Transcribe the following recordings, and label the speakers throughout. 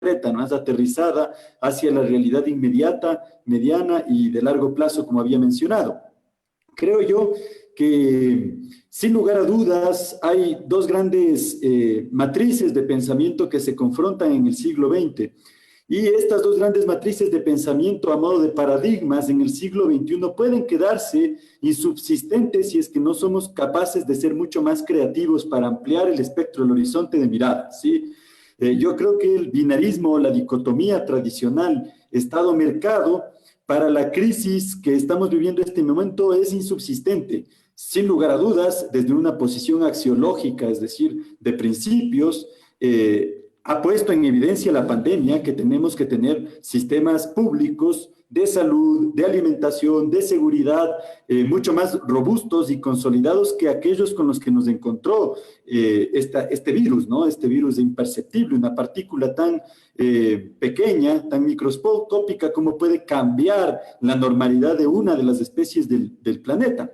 Speaker 1: concreta, más aterrizada hacia la realidad inmediata, mediana y de largo plazo, como había mencionado. Creo yo que, sin lugar a dudas, hay dos grandes matrices de pensamiento que se confrontan en el siglo XX. Y estas dos grandes matrices de pensamiento a modo de paradigmas en el siglo XXI pueden quedarse insubsistentes si es que no somos capaces de ser mucho más creativos para ampliar el espectro, el horizonte de mirada, ¿sí? Yo creo que el binarismo, la dicotomía tradicional Estado-mercado, para la crisis que estamos viviendo en este momento es insubsistente. Sin lugar a dudas, desde una posición axiológica, es decir, de principios, ha puesto en evidencia la pandemia que tenemos que tener sistemas públicos de salud, de alimentación, de seguridad, mucho más robustos y consolidados que aquellos con los que nos encontró este virus, ¿no? Este virus imperceptible, una partícula tan pequeña, tan microscópica como puede cambiar la normalidad de una de las especies del planeta.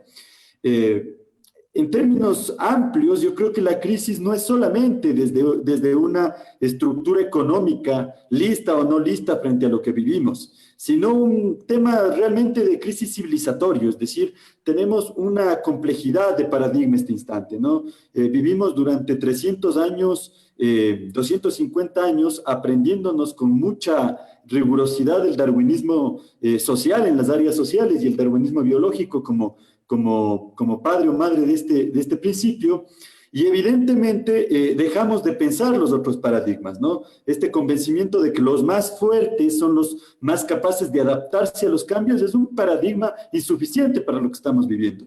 Speaker 1: En términos amplios, yo creo que la crisis no es solamente desde una estructura económica lista o no lista frente a lo que vivimos, sino un tema realmente de crisis civilizatorio, es decir, tenemos una complejidad de paradigma este instante, ¿no? Vivimos durante 300 años, 250 años aprendiéndonos con mucha rigurosidad el darwinismo social en las áreas sociales y el darwinismo biológico como padre o madre de este principio, y evidentemente dejamos de pensar los otros paradigmas, ¿no? Este convencimiento de que los más fuertes son los más capaces de adaptarse a los cambios es un paradigma insuficiente para lo que estamos viviendo.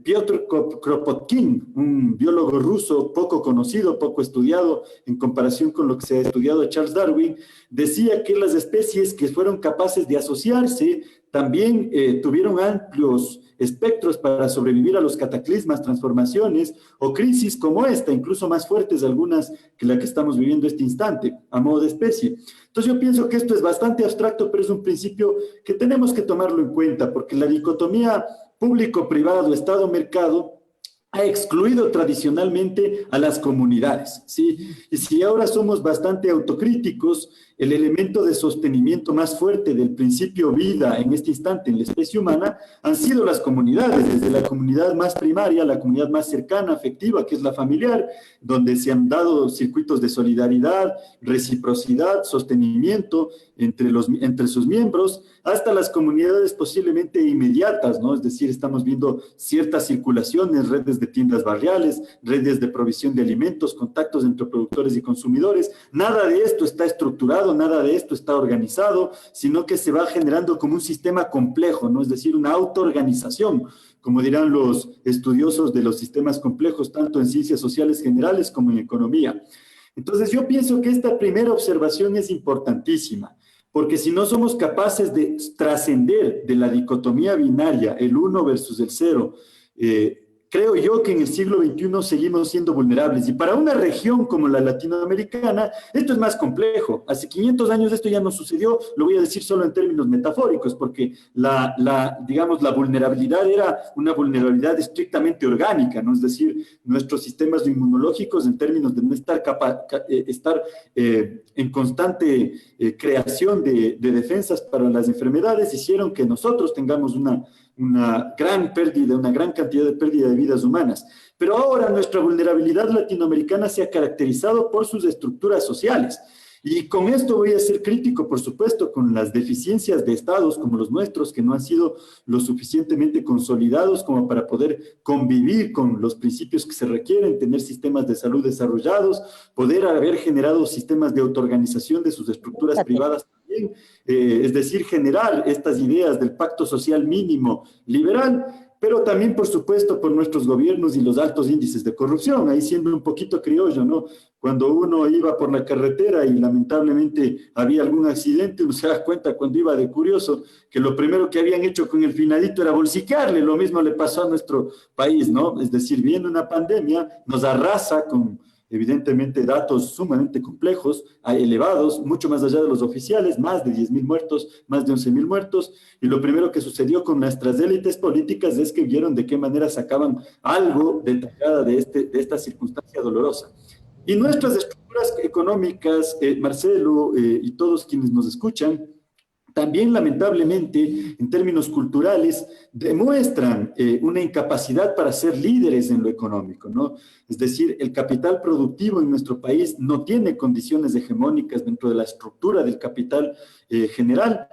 Speaker 1: Piotr Kropotkin, un biólogo ruso poco conocido, poco estudiado en comparación con lo que se ha estudiado a Charles Darwin, decía que las especies que fueron capaces de asociarse también tuvieron amplios espectros para sobrevivir a los cataclismas, transformaciones o crisis como esta, incluso más fuertes algunas que la que estamos viviendo este instante, a modo de especie. Entonces yo pienso que esto es bastante abstracto, pero es un principio que tenemos que tomarlo en cuenta, porque la dicotomía público-privado, Estado-mercado, ha excluido tradicionalmente a las comunidades, ¿sí? Y si ahora somos bastante autocríticos, el elemento de sostenimiento más fuerte del principio vida en este instante en la especie humana han sido las comunidades, desde la comunidad más primaria, la comunidad más cercana, afectiva, que es la familiar, donde se han dado circuitos de solidaridad, reciprocidad, sostenimiento entre sus miembros, hasta las comunidades posiblemente inmediatas, ¿no? Es decir, estamos viendo ciertas circulaciones, redes de tiendas barriales, redes de provisión de alimentos, contactos entre productores y consumidores. Nada de esto está estructurado, nada de esto está organizado, sino que se va generando como un sistema complejo, ¿no? Es decir, una autoorganización, como dirán los estudiosos de los sistemas complejos, tanto en ciencias sociales generales como en economía. Entonces, yo pienso que esta primera observación es importantísima, porque si no somos capaces de trascender de la dicotomía binaria, el 1 versus el 0, creo yo que en el siglo XXI seguimos siendo vulnerables. Y para una región como la latinoamericana, esto es más complejo. Hace 500 años esto ya no sucedió, lo voy a decir solo en términos metafóricos, porque digamos, la vulnerabilidad era una vulnerabilidad estrictamente orgánica, ¿no? Es decir, nuestros sistemas inmunológicos, en términos de no estar en constante creación de defensas para las enfermedades, hicieron que nosotros tengamos una gran pérdida, una gran cantidad de pérdida de vidas humanas. Pero ahora nuestra vulnerabilidad latinoamericana se ha caracterizado por sus estructuras sociales. Y con esto voy a ser crítico, por supuesto, con las deficiencias de estados como los nuestros, que no han sido lo suficientemente consolidados como para poder convivir con los principios que se requieren, tener sistemas de salud desarrollados, poder haber generado sistemas de autoorganización de sus estructuras privadas también, es decir, generar estas ideas del pacto social mínimo liberal, pero también, por supuesto, por nuestros gobiernos y los altos índices de corrupción. Ahí siendo un poquito criollo, ¿no? Cuando uno iba por la carretera y lamentablemente había algún accidente, uno se da cuenta cuando iba de curioso que lo primero que habían hecho con el finadito era bolsiquearle. Lo mismo le pasó a nuestro país, ¿no? Es decir, viene una pandemia, nos arrasa con evidentemente datos sumamente complejos, elevados, mucho más allá de los oficiales, más de 10.000 muertos, más de 11.000 muertos, y lo primero que sucedió con nuestras élites políticas es que vieron de qué manera sacaban algo de tajada de esta circunstancia dolorosa. Y nuestras estructuras económicas, Marcelo, y todos quienes nos escuchan, también lamentablemente, en términos culturales, demuestran una incapacidad para ser líderes en lo económico, ¿no? Es decir, el capital productivo en nuestro país no tiene condiciones hegemónicas dentro de la estructura del capital general.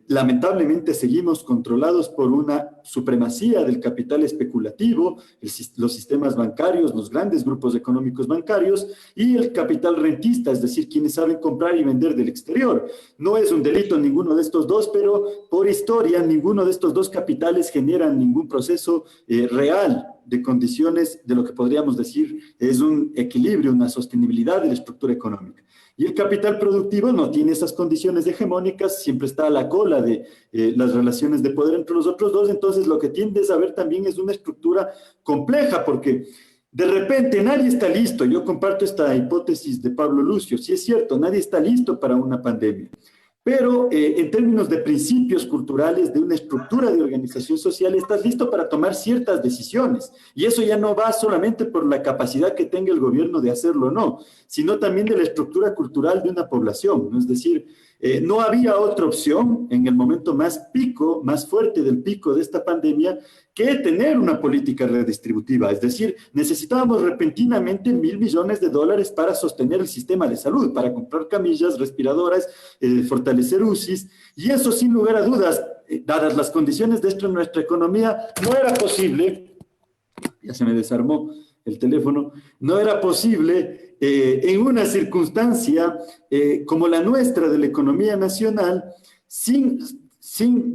Speaker 1: Lamentablemente seguimos controlados por una supremacía del capital especulativo, los sistemas bancarios, los grandes grupos económicos bancarios y el capital rentista, es decir, quienes saben comprar y vender del exterior. No es un delito ninguno de estos dos, pero por historia ninguno de estos dos capitales generan ningún proceso real de condiciones de lo que podríamos decir es un equilibrio, una sostenibilidad de la estructura económica. Y el capital productivo no tiene esas condiciones hegemónicas, siempre está a la cola de las relaciones de poder entre los otros dos, entonces lo que tiendes a ver también es una estructura compleja, porque de repente nadie está listo. Yo comparto esta hipótesis de Pablo Lucio, sí es cierto, nadie está listo para una pandemia. Pero en términos de principios culturales, de una estructura de organización social, estás listo para tomar ciertas decisiones. Y eso ya no va solamente por la capacidad que tenga el gobierno de hacerlo o no, sino también de la estructura cultural de una población, ¿no? Es decir, no había otra opción en el momento más pico, más fuerte del pico de esta pandemia, que tener una política redistributiva. Es decir, necesitábamos repentinamente $1.000 millones para sostener el sistema de salud, para comprar camillas, respiradoras, fortalecer UCIs, y eso sin lugar a dudas, dadas las condiciones de esto en nuestra economía, no era posible, ya se me desarmó el teléfono, no era posible en una circunstancia como la nuestra de la economía nacional, sin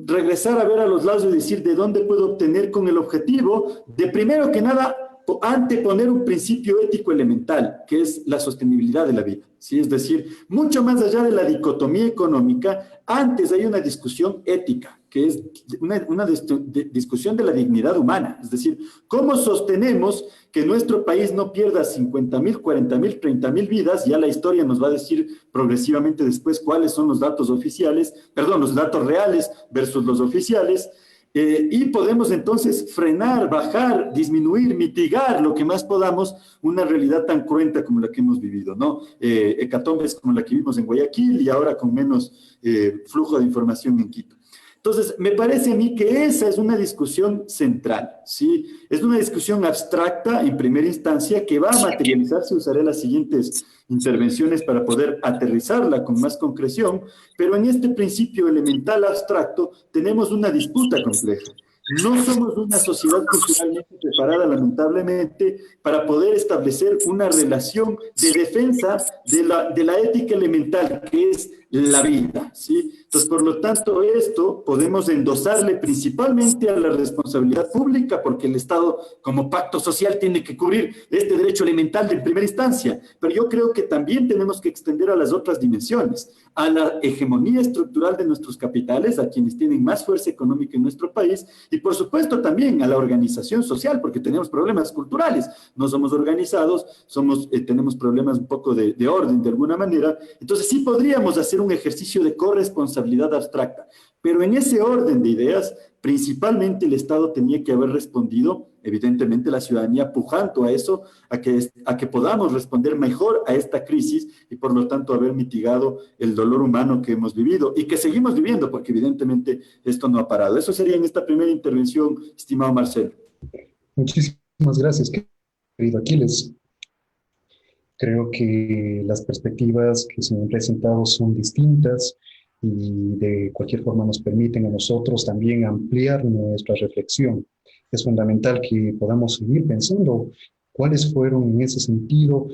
Speaker 1: regresar a ver a los lados y decir de dónde puedo obtener con el objetivo de, primero que nada, anteponer un principio ético elemental, que es la sostenibilidad de la vida, ¿sí? Es decir, mucho más allá de la dicotomía económica, antes hay una discusión ética, que es una discusión de la dignidad humana, es decir, ¿cómo sostenemos que nuestro país no pierda 50.000, 40.000, 30.000 vidas? Ya la historia nos va a decir progresivamente después cuáles son los datos oficiales, perdón, los datos reales versus los oficiales, y podemos entonces frenar, bajar, disminuir, mitigar lo que más podamos una realidad tan cruenta como la que hemos vivido, ¿no? Hecatombes como la que vimos en Guayaquil y ahora con menos flujo de información en Quito. Entonces, me parece a mí que esa es una discusión central, ¿sí? Es una discusión abstracta en primera instancia que va a materializarse, usaré las siguientes intervenciones para poder aterrizarla con más concreción, pero en este principio elemental abstracto tenemos una disputa compleja. No somos una sociedad culturalmente preparada, lamentablemente, para poder establecer una relación de defensa de la ética elemental, que es la vida, ¿sí? Entonces, por lo tanto, esto podemos endosarle principalmente a la responsabilidad pública, porque el Estado, como pacto social, tiene que cubrir este derecho elemental de primera instancia. Pero yo creo que también tenemos que extender a las otras dimensiones, a la hegemonía estructural de nuestros capitales, a quienes tienen más fuerza económica en nuestro país, y por supuesto también a la organización social, porque tenemos problemas culturales, no somos organizados, tenemos problemas un poco de orden de alguna manera. Entonces sí podríamos hacer un ejercicio de corresponsabilidad abstracta, pero en ese orden de ideas, principalmente el Estado tenía que haber respondido, evidentemente la ciudadanía pujando a eso, a que podamos responder mejor a esta crisis y por lo tanto haber mitigado el dolor humano que hemos vivido y que seguimos viviendo, porque evidentemente esto no ha parado. Eso sería en esta primera intervención, estimado Marcelo.
Speaker 2: Muchísimas gracias, querido Aquiles. Creo que las perspectivas que se han presentado son distintas y de cualquier forma nos permiten a nosotros también ampliar nuestra reflexión. Es fundamental que podamos seguir pensando cuáles fueron en ese sentido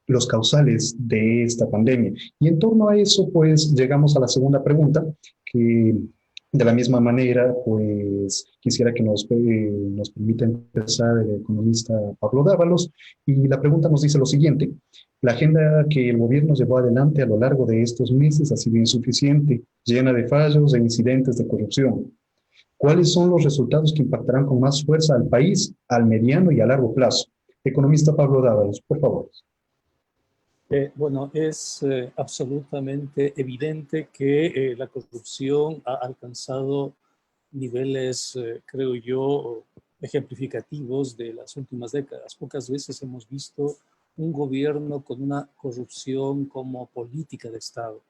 Speaker 2: los causales de esta pandemia. Y en torno a eso, pues llegamos a la segunda pregunta, que de la misma manera, pues quisiera que nos permita empezar el economista Pablo Dávalos. Y la pregunta nos dice lo siguiente: la agenda que el gobierno llevó adelante a lo largo de estos meses ha sido insuficiente, llena de fallos e incidentes de corrupción. ¿Cuáles son los resultados que impactarán con más fuerza al país al mediano y a largo plazo? Economista Pablo Dávalos, por favor.
Speaker 3: Bueno, es absolutamente evidente que la corrupción ha alcanzado niveles, creo yo, ejemplificativos de las últimas décadas. Pocas veces hemos visto un gobierno con una corrupción como política de Estado.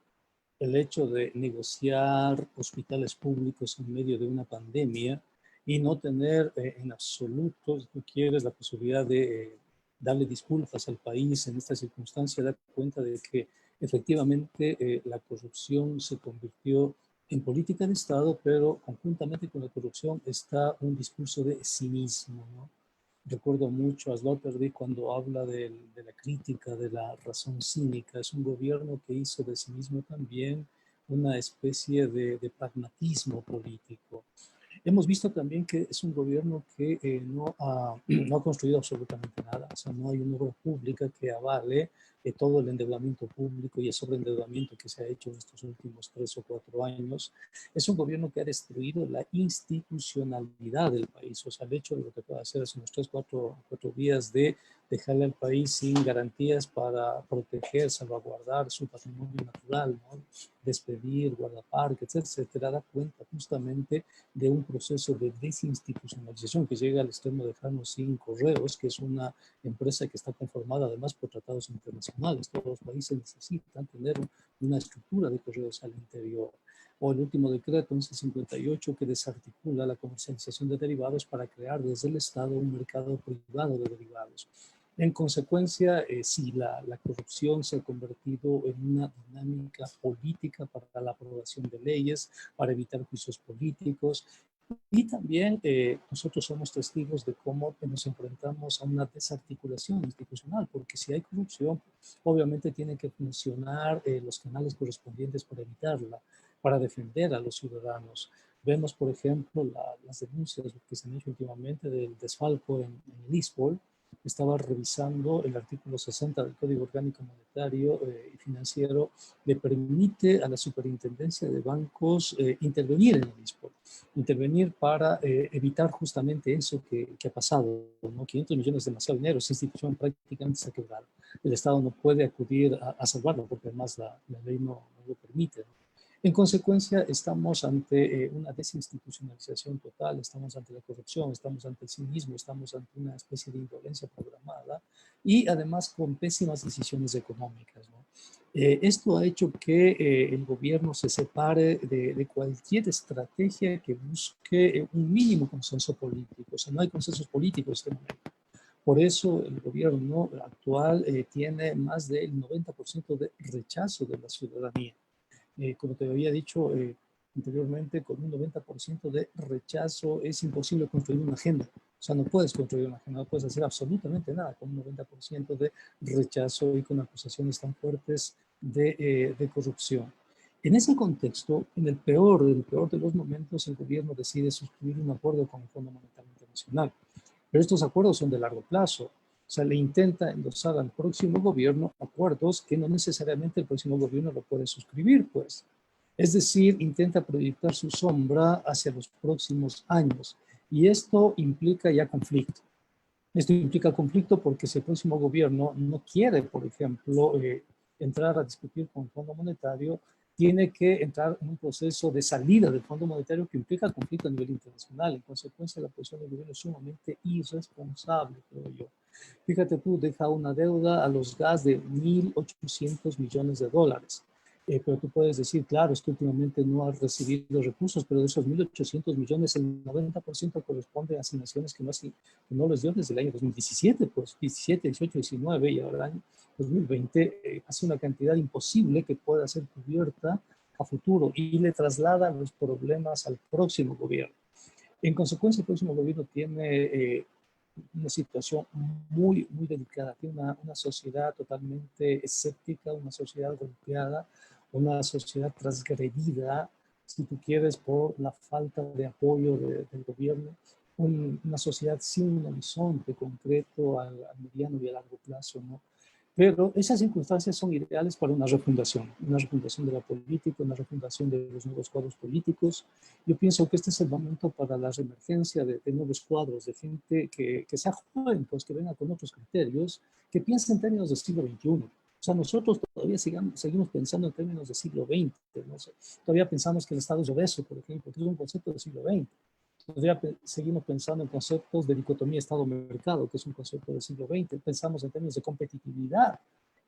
Speaker 3: El hecho de negociar hospitales públicos en medio de una pandemia y no tener en absoluto, si tú quieres, la posibilidad de darle disculpas al país en esta circunstancia, da cuenta de que efectivamente la corrupción se convirtió en política de Estado, pero conjuntamente con la corrupción está un discurso de cinismo, ¿no? Recuerdo mucho a Sloterdijk cuando habla de la crítica de la razón cínica. Es un gobierno que hizo de sí mismo también una especie de pragmatismo político. Hemos visto también que es un gobierno que no ha construido absolutamente nada. O sea, no hay una obra pública que avale todo el endeudamiento público y el sobreendeudamiento que se ha hecho en estos últimos 3 o 4 años. Es un gobierno que ha destruido la institucionalidad del país. O sea, el hecho de lo que puede hacer hace unos 3 o 4 días de dejarle al país sin garantías para proteger, salvaguardar su patrimonio natural, ¿no? Despedir guardaparques, etcétera, da cuenta justamente de un proceso de desinstitucionalización que llega al extremo de dejarnos sin correos, que es una empresa que está conformada además por tratados internacionales. Todos los países necesitan tener una estructura de correos al interior. O el último decreto 1158 que desarticula la comercialización de derivados para crear desde el Estado un mercado privado de derivados. En consecuencia, sí, la corrupción se ha convertido en una dinámica política para la aprobación de leyes, para evitar juicios políticos. Y también nosotros somos testigos de cómo nos enfrentamos a una desarticulación institucional, porque si hay corrupción, obviamente tienen que funcionar los canales correspondientes para evitarla, para defender a los ciudadanos. Vemos, por ejemplo, las denuncias que se han hecho últimamente del desfalco en Lispol. Estaba revisando el artículo 60 del Código Orgánico Monetario y Financiero, le permite a la Superintendencia de Bancos intervenir en el Lispol, intervenir para evitar justamente eso que ha pasado, ¿no? 500 millones es demasiado dinero, esa institución prácticamente se ha quebrado. El Estado no puede acudir a salvarlo porque además la ley no lo permite, ¿no? En consecuencia, estamos ante una desinstitucionalización total, estamos ante la corrupción, estamos ante el cinismo, estamos ante una especie de indolencia programada y además con pésimas decisiones económicas, ¿no? Esto ha hecho que el gobierno se separe de cualquier estrategia que busque un mínimo consenso político. O sea, no hay consensos políticos en este momento. Por eso el gobierno actual tiene más del 90% de rechazo de la ciudadanía. Como te había dicho anteriormente, con un 90% de rechazo es imposible construir una agenda. O sea, no puedes construir una agenda, no puedes hacer absolutamente nada con un 90% de rechazo y con acusaciones tan fuertes de corrupción. En ese contexto, en el peor de los momentos, el gobierno decide suscribir un acuerdo con el Fondo Monetario Internacional. Pero estos acuerdos son de largo plazo. O sea, le intenta endosar al próximo gobierno acuerdos que no necesariamente el próximo gobierno lo puede suscribir, pues. Es decir, intenta proyectar su sombra hacia los próximos años. Y esto implica ya conflicto. Esto implica conflicto porque si el próximo gobierno no quiere, por ejemplo, entrar a discutir con el Fondo Monetario, tiene que entrar en un proceso de salida del Fondo Monetario que implica conflicto a nivel internacional. En consecuencia, la posición del gobierno es sumamente irresponsable, creo yo. Fíjate tú, deja una deuda a los gas de 1.800 millones de dólares. Pero tú puedes decir, claro, es que últimamente no ha recibido recursos, pero de esos 1.800 millones, el 90% corresponde a asignaciones que no les dio desde el año 2017, pues 17, 18, 19 y ahora el año 2020 hace una cantidad imposible que pueda ser cubierta a futuro y le traslada los problemas al próximo gobierno. En consecuencia, el próximo gobierno tiene una situación muy delicada, tiene una sociedad totalmente escéptica, una sociedad golpeada, una sociedad transgredida, si tú quieres, por la falta de apoyo del gobierno, una sociedad sin un horizonte concreto al mediano y a largo plazo, ¿no? Pero esas circunstancias son ideales para una refundación de la política, una refundación de los nuevos cuadros políticos. Yo pienso que este es el momento para la reemergencia de nuevos cuadros, de gente que sea joven, pues que venga con otros criterios, que piense en términos del siglo XXI. O sea, nosotros todavía seguimos pensando en términos del siglo XX, ¿no? Todavía pensamos que el Estado es obeso, por ejemplo, que es un concepto del siglo XX. seguimos pensando en conceptos de dicotomía Estado-mercado, que es un concepto del siglo XX. Pensamos en términos de competitividad.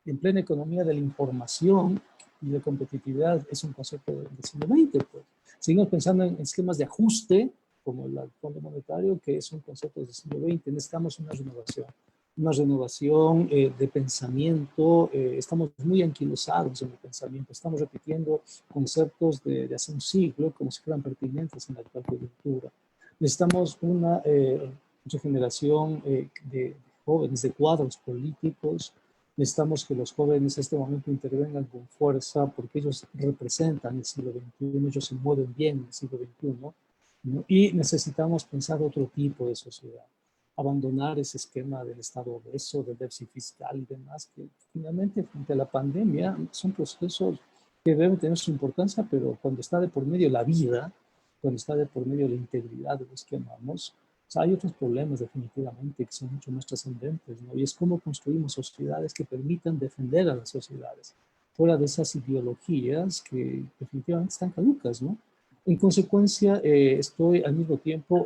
Speaker 3: En plena economía de la información y de competitividad es un concepto del siglo XX. Pues. Seguimos pensando en esquemas de ajuste, como el Fondo Monetario, que es un concepto del siglo XX. Necesitamos una renovación de pensamiento. Estamos muy anquilosados en el pensamiento. Estamos repitiendo conceptos de hace un siglo como si fueran pertinentes en la actual coyuntura. Necesitamos una regeneración de jóvenes, de cuadros políticos. Necesitamos que los jóvenes en este momento intervengan con fuerza porque ellos representan el siglo XXI, ellos se mueven bien en el siglo XXI, ¿no? Y necesitamos pensar otro tipo de sociedad, abandonar ese esquema del Estado obeso, del déficit fiscal y demás, que finalmente frente a la pandemia son procesos que deben tener su importancia, pero cuando está de por medio la vida, cuando está de por medio la integridad de los que amamos, o sea, hay otros problemas definitivamente que son mucho más trascendentes, ¿no? Y es cómo construimos sociedades que permitan defender a las sociedades fuera de esas ideologías que definitivamente están caducas, ¿no? En consecuencia, estoy al mismo tiempo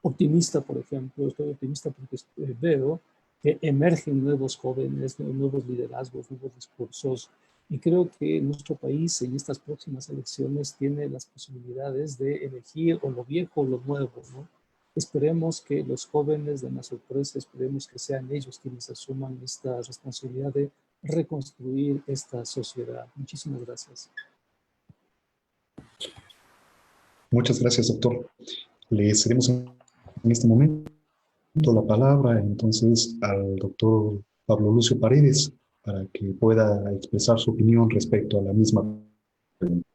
Speaker 3: optimista, por ejemplo, estoy optimista porque veo que emergen nuevos jóvenes, nuevos liderazgos, nuevos discursos, y creo que nuestro país en estas próximas elecciones tiene las posibilidades de elegir o lo viejo o lo nuevo, ¿no? Esperemos que los jóvenes den la sorpresa, esperemos que sean ellos quienes asuman esta responsabilidad de reconstruir esta sociedad. Muchísimas gracias.
Speaker 2: Muchas gracias, doctor. Le cedemos en este momento la palabra entonces al doctor Pablo Lucio Paredes para que pueda expresar su opinión respecto a la misma pregunta.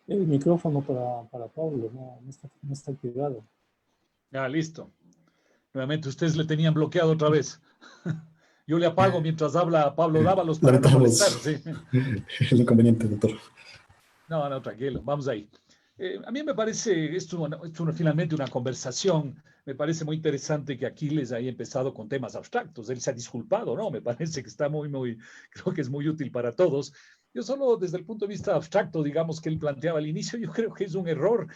Speaker 3: El micrófono para Pablo no está activado.
Speaker 4: Ya, listo. Nuevamente, ustedes le tenían bloqueado otra vez. Yo le apago mientras habla Pablo Dávalos para no molestar. ¿Sí?
Speaker 2: El inconveniente, doctor.
Speaker 4: No, tranquilo, vamos ahí. A mí me parece, esto finalmente una conversación, me parece muy interesante que Aquiles haya empezado con temas abstractos. Él se ha disculpado, ¿no? Me parece que está creo que es muy útil para todos. Yo solo desde el punto de vista abstracto, digamos, que él planteaba al inicio, yo creo que es un error.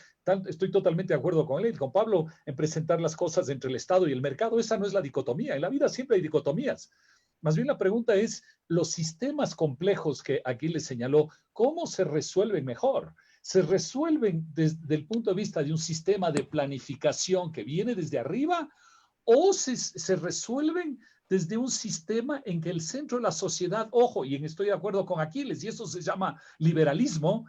Speaker 4: Estoy totalmente de acuerdo con él, con Pablo, en presentar las cosas entre el Estado y el mercado. Esa no es la dicotomía. En la vida siempre hay dicotomías. Más bien la pregunta es, los sistemas complejos que aquí les señaló, ¿cómo se resuelven mejor? ¿Se resuelven desde el punto de vista de un sistema de planificación que viene desde arriba o se resuelven desde un sistema en que el centro de la sociedad, ojo, y estoy de acuerdo con Aquiles, y eso se llama liberalismo,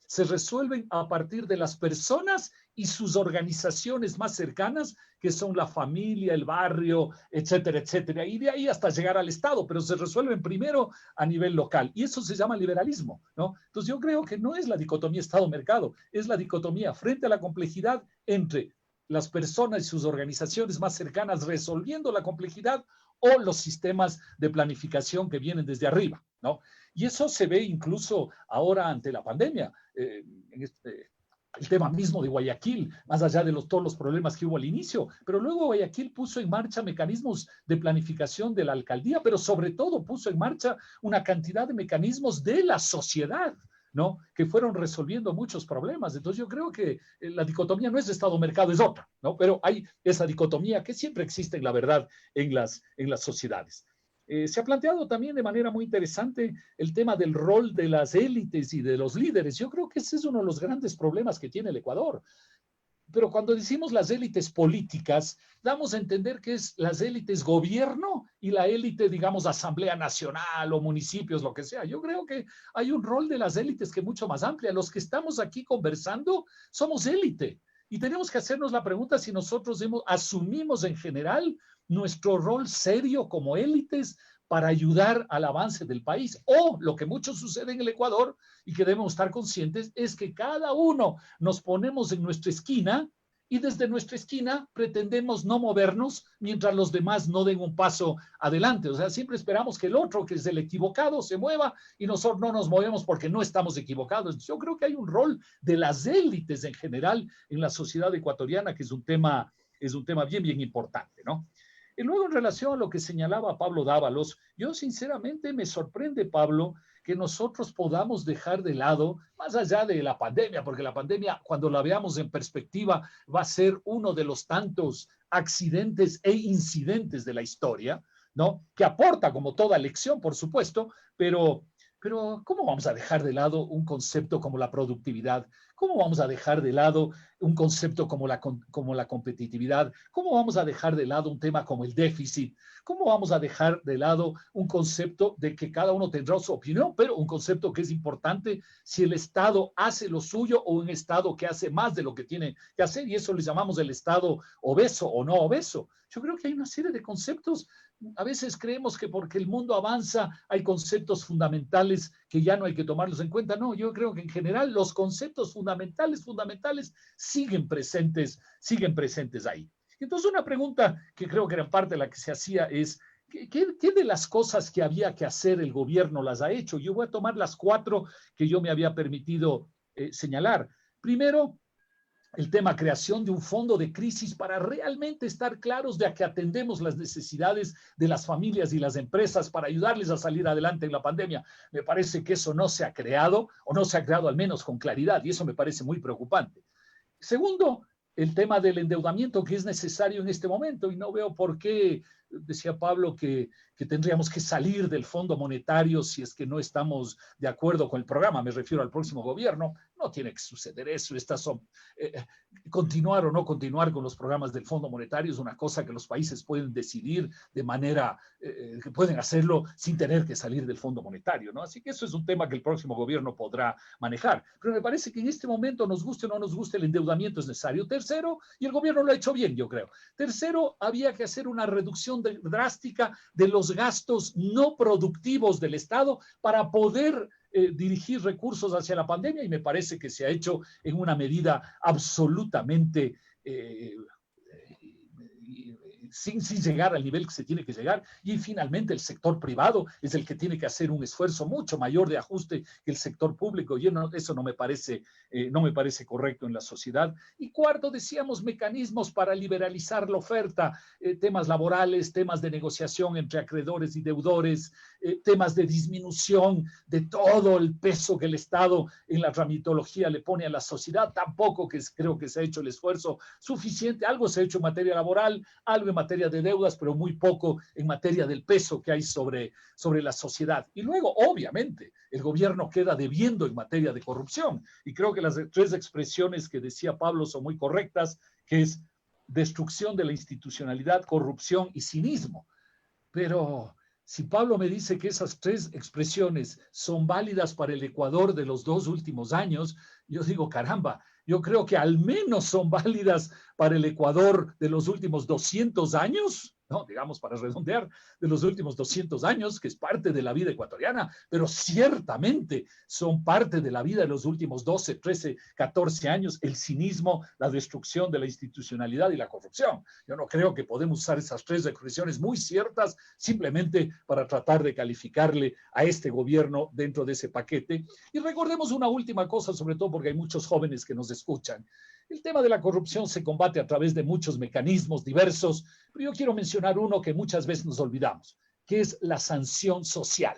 Speaker 4: se resuelven a partir de las personas y sus organizaciones más cercanas, que son la familia, el barrio, etcétera, etcétera, y de ahí hasta llegar al Estado, pero se resuelven primero a nivel local, y eso se llama liberalismo, ¿no? Entonces yo creo que no es la dicotomía Estado-mercado, es la dicotomía frente a la complejidad entre las personas y sus organizaciones más cercanas resolviendo la complejidad o los sistemas de planificación que vienen desde arriba, ¿no? Y eso se ve incluso ahora ante la pandemia. El tema mismo de Guayaquil, más allá de todos los problemas que hubo al inicio, pero luego Guayaquil puso en marcha mecanismos de planificación de la alcaldía, pero sobre todo puso en marcha una cantidad de mecanismos de la sociedad, ¿no? Que fueron resolviendo muchos problemas. Entonces yo creo que la dicotomía no es de Estado-mercado, es otra, ¿no? Pero hay esa dicotomía que siempre existe en la verdad en las sociedades. Se ha planteado también de manera muy interesante el tema del rol de las élites y de los líderes. Yo creo que ese es uno de los grandes problemas que tiene el Ecuador. Pero cuando decimos las élites políticas, damos a entender que es las élites gobierno y la élite, digamos, Asamblea Nacional o municipios, lo que sea. Yo creo que hay un rol de las élites que es mucho más amplia. Los que estamos aquí conversando somos élite y tenemos que hacernos la pregunta si nosotros asumimos en general nuestro rol serio como élites para ayudar al avance del país. O lo que mucho sucede en el Ecuador y que debemos estar conscientes es que cada uno nos ponemos en nuestra esquina y desde nuestra esquina pretendemos no movernos mientras los demás no den un paso adelante. O sea, siempre esperamos que el otro, que es el equivocado, se mueva y nosotros no nos movemos porque no estamos equivocados. Yo creo que hay un rol de las élites en general en la sociedad ecuatoriana que es un tema bien, bien importante, ¿no? Y luego, en relación a lo que señalaba Pablo Dávalos, yo sinceramente me sorprende, Pablo, que nosotros podamos dejar de lado, más allá de la pandemia, porque la pandemia, cuando la veamos en perspectiva, va a ser uno de los tantos accidentes e incidentes de la historia, ¿no? Que aporta como toda lección, por supuesto, pero ¿cómo vamos a dejar de lado un concepto como la productividad? ¿Cómo vamos a dejar de lado un concepto como la competitividad? ¿Cómo vamos a dejar de lado un tema como el déficit? ¿Cómo vamos a dejar de lado un concepto de que cada uno tendrá su opinión, pero un concepto que es importante si el Estado hace lo suyo o un Estado que hace más de lo que tiene que hacer? Y eso le llamamos el Estado obeso o no obeso. Yo creo que hay una serie de conceptos. A veces creemos que porque el mundo avanza hay conceptos fundamentales que ya no hay que tomarlos en cuenta. No, yo creo que en general los conceptos fundamentales siguen presentes ahí. Entonces, una pregunta que creo que era parte de la que se hacía es, ¿qué de las cosas que había que hacer el gobierno las ha hecho? Yo voy a tomar las 4 que yo me había permitido señalar. Primero, el tema creación de un fondo de crisis para realmente estar claros de que atendemos las necesidades de las familias y las empresas para ayudarles a salir adelante en la pandemia. Me parece que eso no se ha creado o no se ha creado al menos con claridad y eso me parece muy preocupante. Segundo, el tema del endeudamiento que es necesario en este momento y no veo por qué, decía Pablo, que tendríamos que salir del Fondo Monetario si es que no estamos de acuerdo con el programa, me refiero al próximo gobierno. No tiene que suceder eso. Continuar o no continuar con los programas del Fondo Monetario es una cosa que los países pueden decidir de manera que pueden hacerlo sin tener que salir del Fondo Monetario, ¿no? Así que eso es un tema que el próximo gobierno podrá manejar. Pero me parece que en este momento, nos guste o no nos guste, el endeudamiento es necesario. Tercero, y el gobierno lo ha hecho bien, yo creo. Tercero, había que hacer una reducción drástica de los gastos no productivos del Estado para poder dirigir recursos hacia la pandemia y me parece que se ha hecho en una medida absolutamente sin llegar al nivel que se tiene que llegar. Y finalmente el sector privado es el que tiene que hacer un esfuerzo mucho mayor de ajuste que el sector público y eso no me parece correcto en la sociedad. Y cuarto, decíamos mecanismos para liberalizar la oferta, temas laborales, temas de negociación entre acreedores y deudores, temas de disminución de todo el peso que el Estado en la tramitología le pone a la sociedad. Tampoco creo que se ha hecho el esfuerzo suficiente. Algo se ha hecho en materia laboral, algo en materia de deudas, pero muy poco en materia del peso que hay sobre la sociedad. Y luego, obviamente, el gobierno queda debiendo en materia de corrupción. Y creo que las 3 expresiones que decía Pablo son muy correctas, que es destrucción de la institucionalidad, corrupción y cinismo. Pero si Pablo me dice que esas 3 expresiones son válidas para el Ecuador de los 2 últimos años, yo digo, caramba, yo creo que al menos son válidas para el Ecuador de los últimos 200 años, ¿no? Digamos, para redondear, de los últimos 200 años, que es parte de la vida ecuatoriana, pero ciertamente son parte de la vida de los últimos 12, 13, 14 años, el cinismo, la destrucción de la institucionalidad y la corrupción. Yo no creo que podemos usar esas 3 expresiones muy ciertas simplemente para tratar de calificarle a este gobierno dentro de ese paquete. Y recordemos una última cosa, sobre todo porque hay muchos jóvenes que nos escuchan. El tema de la corrupción se combate a través de muchos mecanismos diversos, pero yo quiero mencionar uno que muchas veces nos olvidamos, que es la sanción social.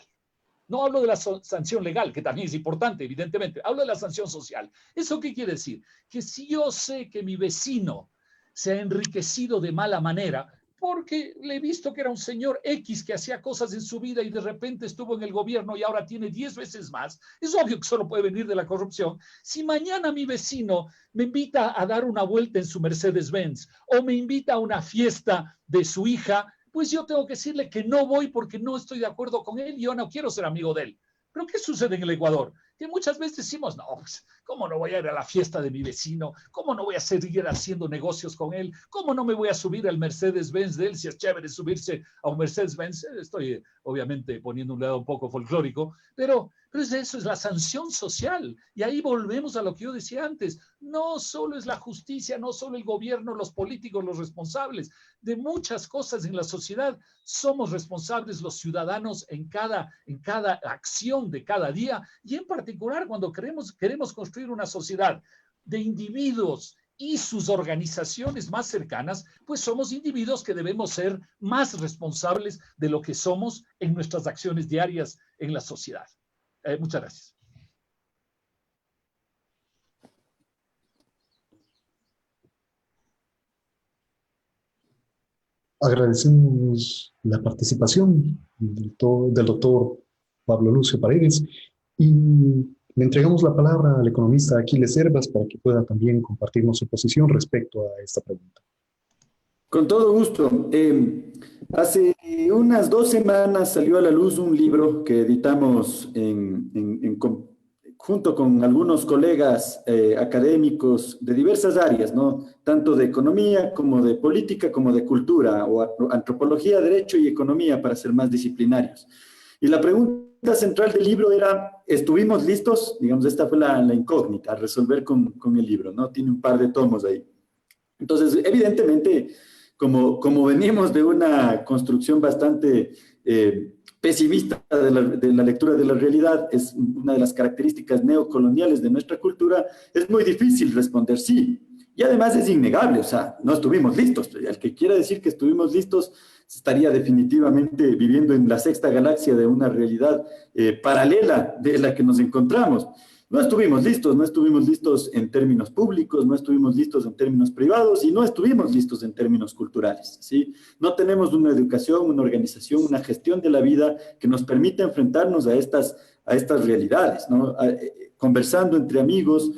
Speaker 4: No hablo de la sanción legal, que también es importante, evidentemente. Hablo de la sanción social. ¿Eso qué quiere decir? Que si yo sé que mi vecino se ha enriquecido de mala manera, porque le he visto que era un señor X que hacía cosas en su vida y de repente estuvo en el gobierno y ahora tiene 10 veces más. Es obvio que solo puede venir de la corrupción. Si mañana mi vecino me invita a dar una vuelta en su Mercedes-Benz o me invita a una fiesta de su hija, pues yo tengo que decirle que no voy porque no estoy de acuerdo con él y yo no quiero ser amigo de él. Pero ¿qué sucede en el Ecuador? Que muchas veces decimos, no, pues, ¿Cómo no voy a ir a la fiesta de mi vecino? ¿Cómo no voy a seguir haciendo negocios con él? ¿Cómo no me voy a subir al Mercedes-Benz de él si es chévere subirse a un Mercedes-Benz? Estoy obviamente poniendo un lado un poco folclórico, pero eso es la sanción social. Y ahí volvemos a lo que yo decía antes. No solo es la justicia, no solo el gobierno, los políticos, los responsables. De muchas cosas en la sociedad somos responsables los ciudadanos en cada acción de cada día, y en particular cuando queremos construir una sociedad de individuos y sus organizaciones más cercanas, pues somos individuos que debemos ser más responsables de lo que somos en nuestras acciones diarias en la sociedad. Muchas gracias.
Speaker 2: Agradecemos la participación del doctor Pablo Lucio Paredes y le entregamos la palabra al economista Aquiles Hervas para que pueda también compartirnos su posición respecto a esta pregunta.
Speaker 1: Con todo gusto. Hace unas 2 semanas salió a la luz un libro que editamos junto con algunos colegas académicos de diversas áreas, ¿no? Tanto de economía como de política, como de cultura, o antropología, derecho y economía, para ser más disciplinarios. Y la pregunta central del libro era, ¿estuvimos listos? Digamos, esta fue la incógnita a resolver con el libro, ¿no? Tiene un par de tomos ahí. Entonces, evidentemente, como venimos de una construcción bastante pesimista de la lectura de la realidad, es una de las características neocoloniales de nuestra cultura, es muy difícil responder sí. Y además es innegable, o sea, no estuvimos listos. El que quiera decir que estuvimos listos estaría definitivamente viviendo en la sexta galaxia de una realidad paralela de la que nos encontramos. No estuvimos listos en términos públicos, no estuvimos listos en términos privados y no estuvimos listos en términos culturales, ¿sí? No tenemos una educación, una organización, una gestión de la vida que nos permita enfrentarnos a estas realidades, ¿no? Conversando entre amigos,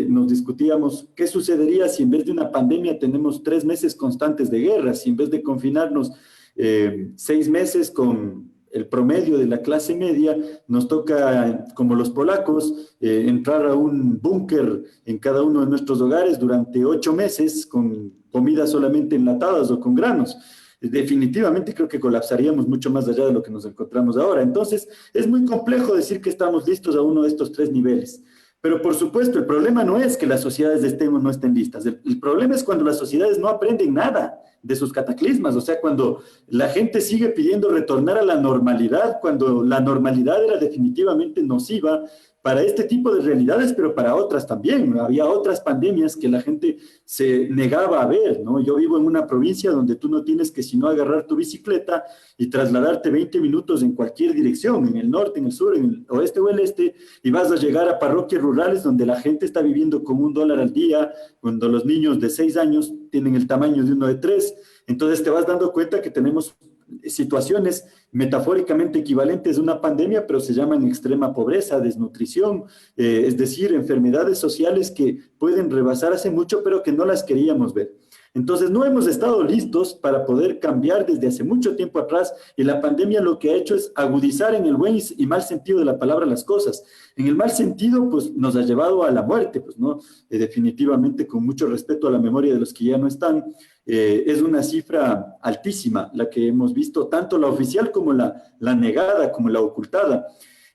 Speaker 1: nos discutíamos qué sucedería si en vez de una pandemia tenemos 3 meses constantes de guerra, si en vez de confinarnos 6 meses con el promedio de la clase media, nos toca, como los polacos, entrar a un búnker en cada uno de nuestros hogares durante 8 meses con comida solamente enlatadas o con granos. Definitivamente creo que colapsaríamos mucho más allá de lo que nos encontramos ahora. Entonces, es muy complejo decir que estamos listos a uno de estos 3 niveles. Pero por supuesto, el problema no es que las sociedades estén o no estén listas. El problema es cuando las sociedades no aprenden nada de sus cataclismas, o sea, cuando la gente sigue pidiendo retornar a la normalidad, cuando la normalidad era definitivamente nociva para este tipo de realidades, pero para otras también. Había otras pandemias que la gente se negaba a ver, ¿no? Yo vivo en una provincia donde tú no tienes que sino agarrar tu bicicleta y trasladarte 20 minutos en cualquier dirección, en el norte, en el sur, en el oeste o el este, y vas a llegar a parroquias rurales donde la gente está viviendo con $1 al día, cuando los niños de 6 años tienen el tamaño de uno de 3. Entonces te vas dando cuenta que tenemos situaciones metafóricamente equivalentes a una pandemia, pero se llaman extrema pobreza, desnutrición, es decir, enfermedades sociales que pueden rebasar hace mucho, pero que no las queríamos ver. Entonces, no hemos estado listos para poder cambiar desde hace mucho tiempo atrás, y la pandemia lo que ha hecho es agudizar en el buen y mal sentido de la palabra las cosas. En el mal sentido, pues nos ha llevado a la muerte, pues, ¿no? Definitivamente, con mucho respeto a la memoria de los que ya no están, es una cifra altísima la que hemos visto, tanto la oficial como la negada, como la ocultada.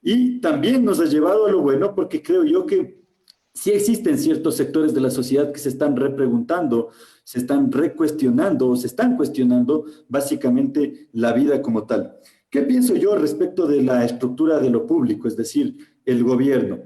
Speaker 1: Y también nos ha llevado a lo bueno, porque creo yo que sí existen ciertos sectores de la sociedad que se están repreguntando, se están recuestionando o se están cuestionando básicamente la vida como tal. ¿Qué pienso yo respecto de la estructura de lo público, es decir, el gobierno?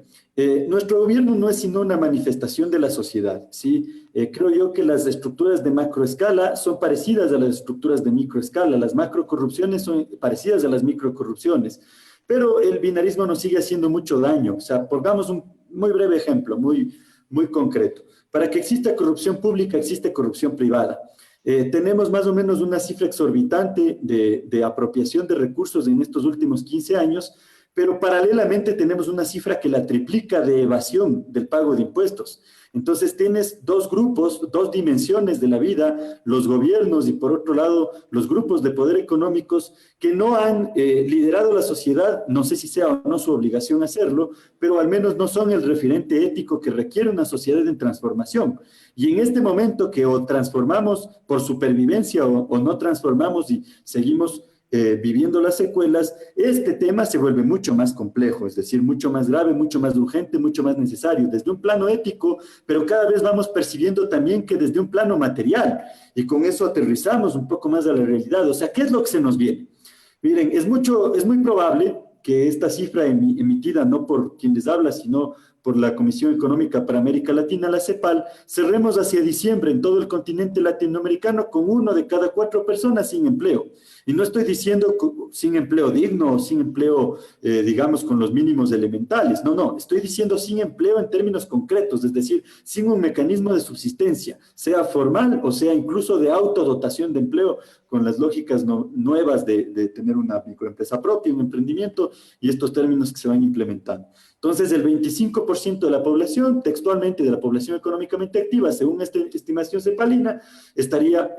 Speaker 1: Nuestro gobierno no es sino una manifestación de la sociedad, ¿sí? Creo yo que las estructuras de macroescala son parecidas a las estructuras de microescala, las macrocorrupciones son parecidas a las microcorrupciones, pero el binarismo nos sigue haciendo mucho daño. O sea, pongamos un muy breve ejemplo, muy concreto. Para que exista corrupción pública, existe corrupción privada. Tenemos más o menos una cifra exorbitante de apropiación de recursos en estos últimos 15 años, pero paralelamente tenemos una cifra que la triplica de evasión del pago de impuestos. Entonces tienes dos grupos, dos dimensiones de la vida, los gobiernos y por otro lado los grupos de poder económicos que no han liderado la sociedad, no sé si sea o no su obligación hacerlo, pero al menos no son el referente ético que requiere una sociedad en transformación. Y en este momento que o transformamos por supervivencia o no transformamos y seguimos viviendo las secuelas, este tema se vuelve mucho más complejo, es decir, mucho más grave, mucho más urgente, mucho más necesario, desde un plano ético, pero cada vez vamos percibiendo también que desde un plano material, y con eso aterrizamos un poco más a la realidad. O sea, ¿qué es lo que se nos viene? Miren, es muy probable que esta cifra emitida no por quien les habla, sino por la Comisión Económica para América Latina, la CEPAL, cerremos hacia diciembre en todo el continente latinoamericano con 1 de cada 4 personas sin empleo. Y no estoy diciendo sin empleo digno o sin empleo, digamos, con los mínimos elementales. No, no, estoy diciendo sin empleo en términos concretos, es decir, sin un mecanismo de subsistencia, sea formal o sea incluso de autodotación de empleo, con las lógicas nuevas de tener una microempresa propia, un emprendimiento y estos términos que se van implementando. Entonces, el 25% de la población, textualmente de la población económicamente activa, según esta estimación cepalina, estaría,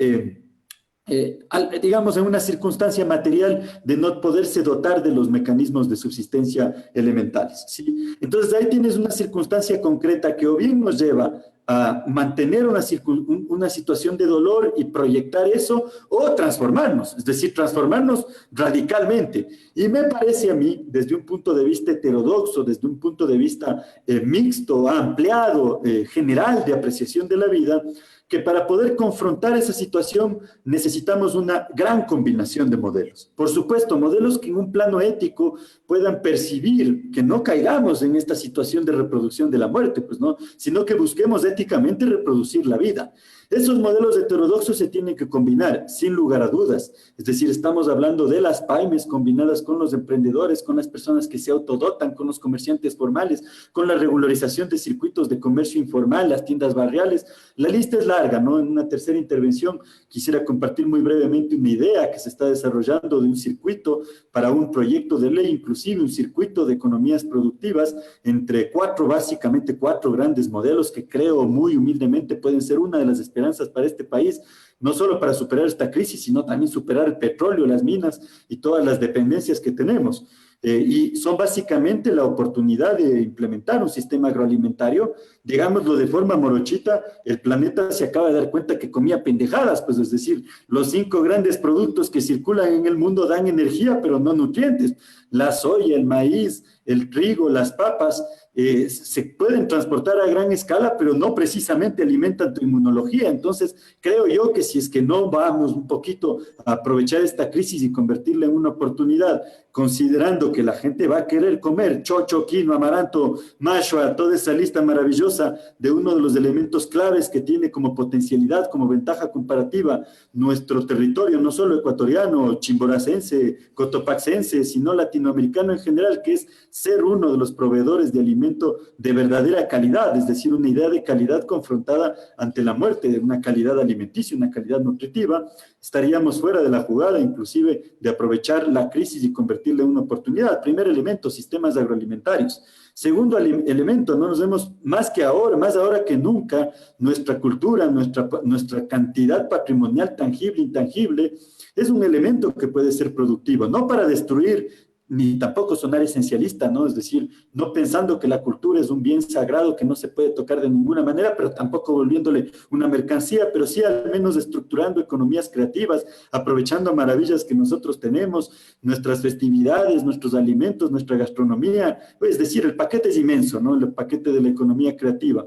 Speaker 1: digamos, en una circunstancia material de no poderse dotar de los mecanismos de subsistencia elementales, ¿sí? Entonces, ahí tienes una circunstancia concreta que o bien nos lleva a mantener una situación de dolor y proyectar eso, o transformarnos, es decir, transformarnos radicalmente. Y me parece a mí, desde un punto de vista heterodoxo, desde un punto de vista mixto, ampliado, general de apreciación de la vida, que para poder confrontar esa situación necesitamos una gran combinación de modelos. Por supuesto, modelos que en un plano ético puedan percibir que no caigamos en esta situación de reproducción de la muerte, pues no, sino que busquemos éticamente reproducir la vida. Esos modelos heterodoxos se tienen que combinar, sin lugar a dudas. Es decir, estamos hablando de las pymes combinadas con los emprendedores, con las personas que se autodotan, con los comerciantes formales, con la regularización de circuitos de comercio informal, las tiendas barriales. La lista es larga, ¿no? En una tercera intervención quisiera compartir muy brevemente una idea que se está desarrollando de un circuito para un proyecto de ley, inclusive un circuito de economías productivas entre básicamente cuatro grandes modelos que creo muy humildemente pueden ser una de las esperanzas para este país, no solo para superar esta crisis, sino también superar el petróleo, las minas y todas las dependencias que tenemos. Y son básicamente la oportunidad de implementar un sistema agroalimentario, digámoslo de forma morochita, el planeta se acaba de dar cuenta que comía pendejadas, pues es decir, los 5 grandes productos que circulan en el mundo dan energía, pero no nutrientes. La soya, el maíz, el trigo, las papas, se pueden transportar a gran escala, pero no precisamente alimentan tu inmunología. Entonces, creo yo que si es que no vamos un poquito a aprovechar esta crisis y convertirla en una oportunidad, considerando que la gente va a querer comer chocho, quinoa, amaranto, mashua, toda esa lista maravillosa de uno de los elementos claves que tiene como potencialidad, como ventaja comparativa nuestro territorio, no solo ecuatoriano, chimboracense, cotopaxense, sino latinoamericano en general, que es ser uno de los proveedores de alimento de verdadera calidad, es decir, una idea de calidad confrontada ante la muerte, de una calidad alimenticia, una calidad nutritiva, estaríamos fuera de la jugada, inclusive de aprovechar la crisis y convertirla en una oportunidad. Primer elemento, sistemas agroalimentarios. Segundo elemento, no nos vemos más ahora que nunca, nuestra cultura, nuestra cantidad patrimonial tangible, intangible, es un elemento que puede ser productivo, no para destruir, ni tampoco sonar esencialista, ¿no? Es decir, no pensando que la cultura es un bien sagrado que no se puede tocar de ninguna manera, pero tampoco volviéndole una mercancía, pero sí al menos estructurando economías creativas, aprovechando maravillas que nosotros tenemos, nuestras festividades, nuestros alimentos, nuestra gastronomía, es decir, el paquete es inmenso, ¿no? El paquete de la economía creativa.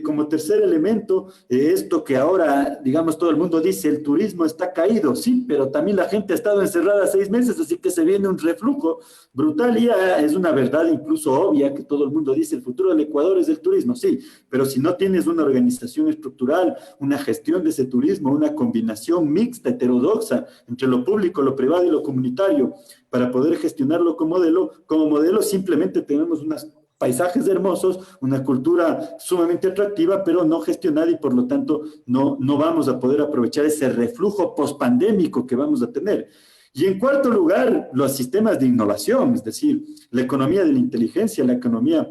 Speaker 1: Como tercer elemento, esto que ahora, digamos, todo el mundo dice, el turismo está caído, sí, pero también la gente ha estado encerrada 6 meses, así que se viene un reflujo brutal y ya es una verdad incluso obvia que todo el mundo dice, el futuro del Ecuador es el turismo, sí, pero si no tienes una organización estructural, una gestión de ese turismo, una combinación mixta, heterodoxa, entre lo público, lo privado y lo comunitario, para poder gestionarlo como modelo simplemente tenemos unas paisajes hermosos, una cultura sumamente atractiva, pero no gestionada y por lo tanto no vamos a poder aprovechar ese reflujo pospandémico que vamos a tener. Y en cuarto lugar, los sistemas de innovación, es decir, la economía de la inteligencia, la economía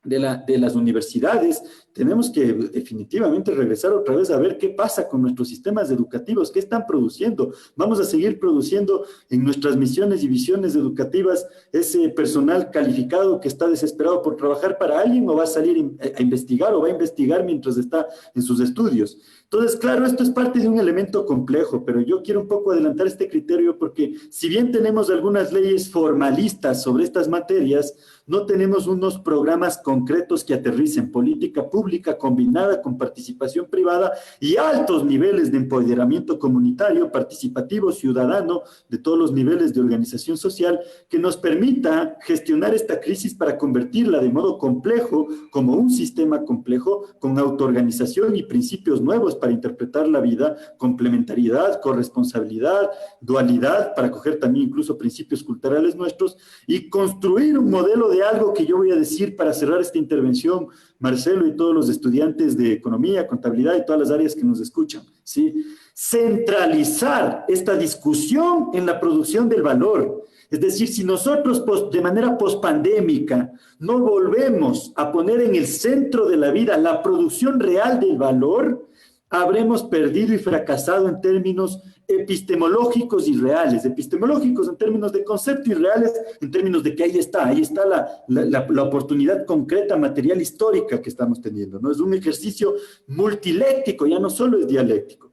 Speaker 1: de las universidades, tenemos que definitivamente regresar otra vez a ver qué pasa con nuestros sistemas educativos, qué están produciendo. Vamos a seguir produciendo en nuestras misiones y visiones educativas ese personal calificado que está desesperado por trabajar para alguien, o va a salir a investigar, o va a investigar mientras está en sus estudios. Entonces, claro, esto es parte de un elemento complejo, pero yo quiero un poco adelantar este criterio porque si bien tenemos algunas leyes formalistas sobre estas materias, no tenemos unos programas concretos que aterricen política pública combinada con participación privada y altos niveles de empoderamiento comunitario, participativo, ciudadano, de todos los niveles de organización social, que nos permita gestionar esta crisis para convertirla de modo complejo, como un sistema complejo, con autoorganización y principios nuevos para interpretar la vida, complementariedad, corresponsabilidad, dualidad, para coger también incluso principios culturales nuestros y construir un modelo de algo que yo voy a decir para cerrar esta intervención, Marcelo y todos los estudiantes de economía, contabilidad y todas las áreas que nos escuchan, ¿sí? Centralizar esta discusión en la producción del valor. Es decir, si nosotros de manera pospandémica no volvemos a poner en el centro de la vida la producción real del valor, habremos perdido y fracasado en términos epistemológicos y reales, epistemológicos en términos de concepto y reales en términos de que ahí está la oportunidad concreta, material, histórica que estamos teniendo, ¿no? Es un ejercicio multiléctico, ya no solo es dialéctico.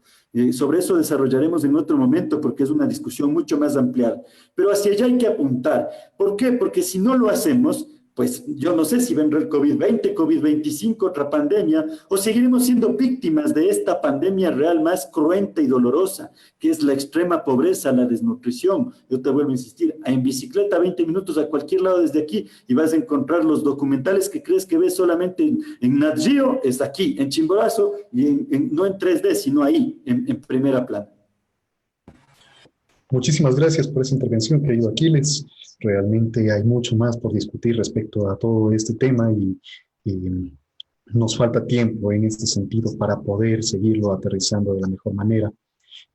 Speaker 1: Sobre eso desarrollaremos en otro momento porque es una discusión mucho más ampliada, pero hacia allá hay que apuntar. ¿Por qué? Porque si no lo hacemos, pues yo no sé si vendrá el COVID-20, COVID-25, otra pandemia, o seguiremos siendo víctimas de esta pandemia real más cruenta y dolorosa, que es la extrema pobreza, la desnutrición. Yo te vuelvo a insistir, en bicicleta 20 minutos a cualquier lado desde aquí y vas a encontrar los documentales que crees que ves solamente en Nat Geo, es aquí, en Chimborazo, y no en 3D, sino ahí, en primera plana.
Speaker 2: Muchísimas gracias por esa intervención, querido Aquiles. Realmente hay mucho más por discutir respecto a todo este tema y nos falta tiempo en este sentido para poder seguirlo aterrizando de la mejor manera.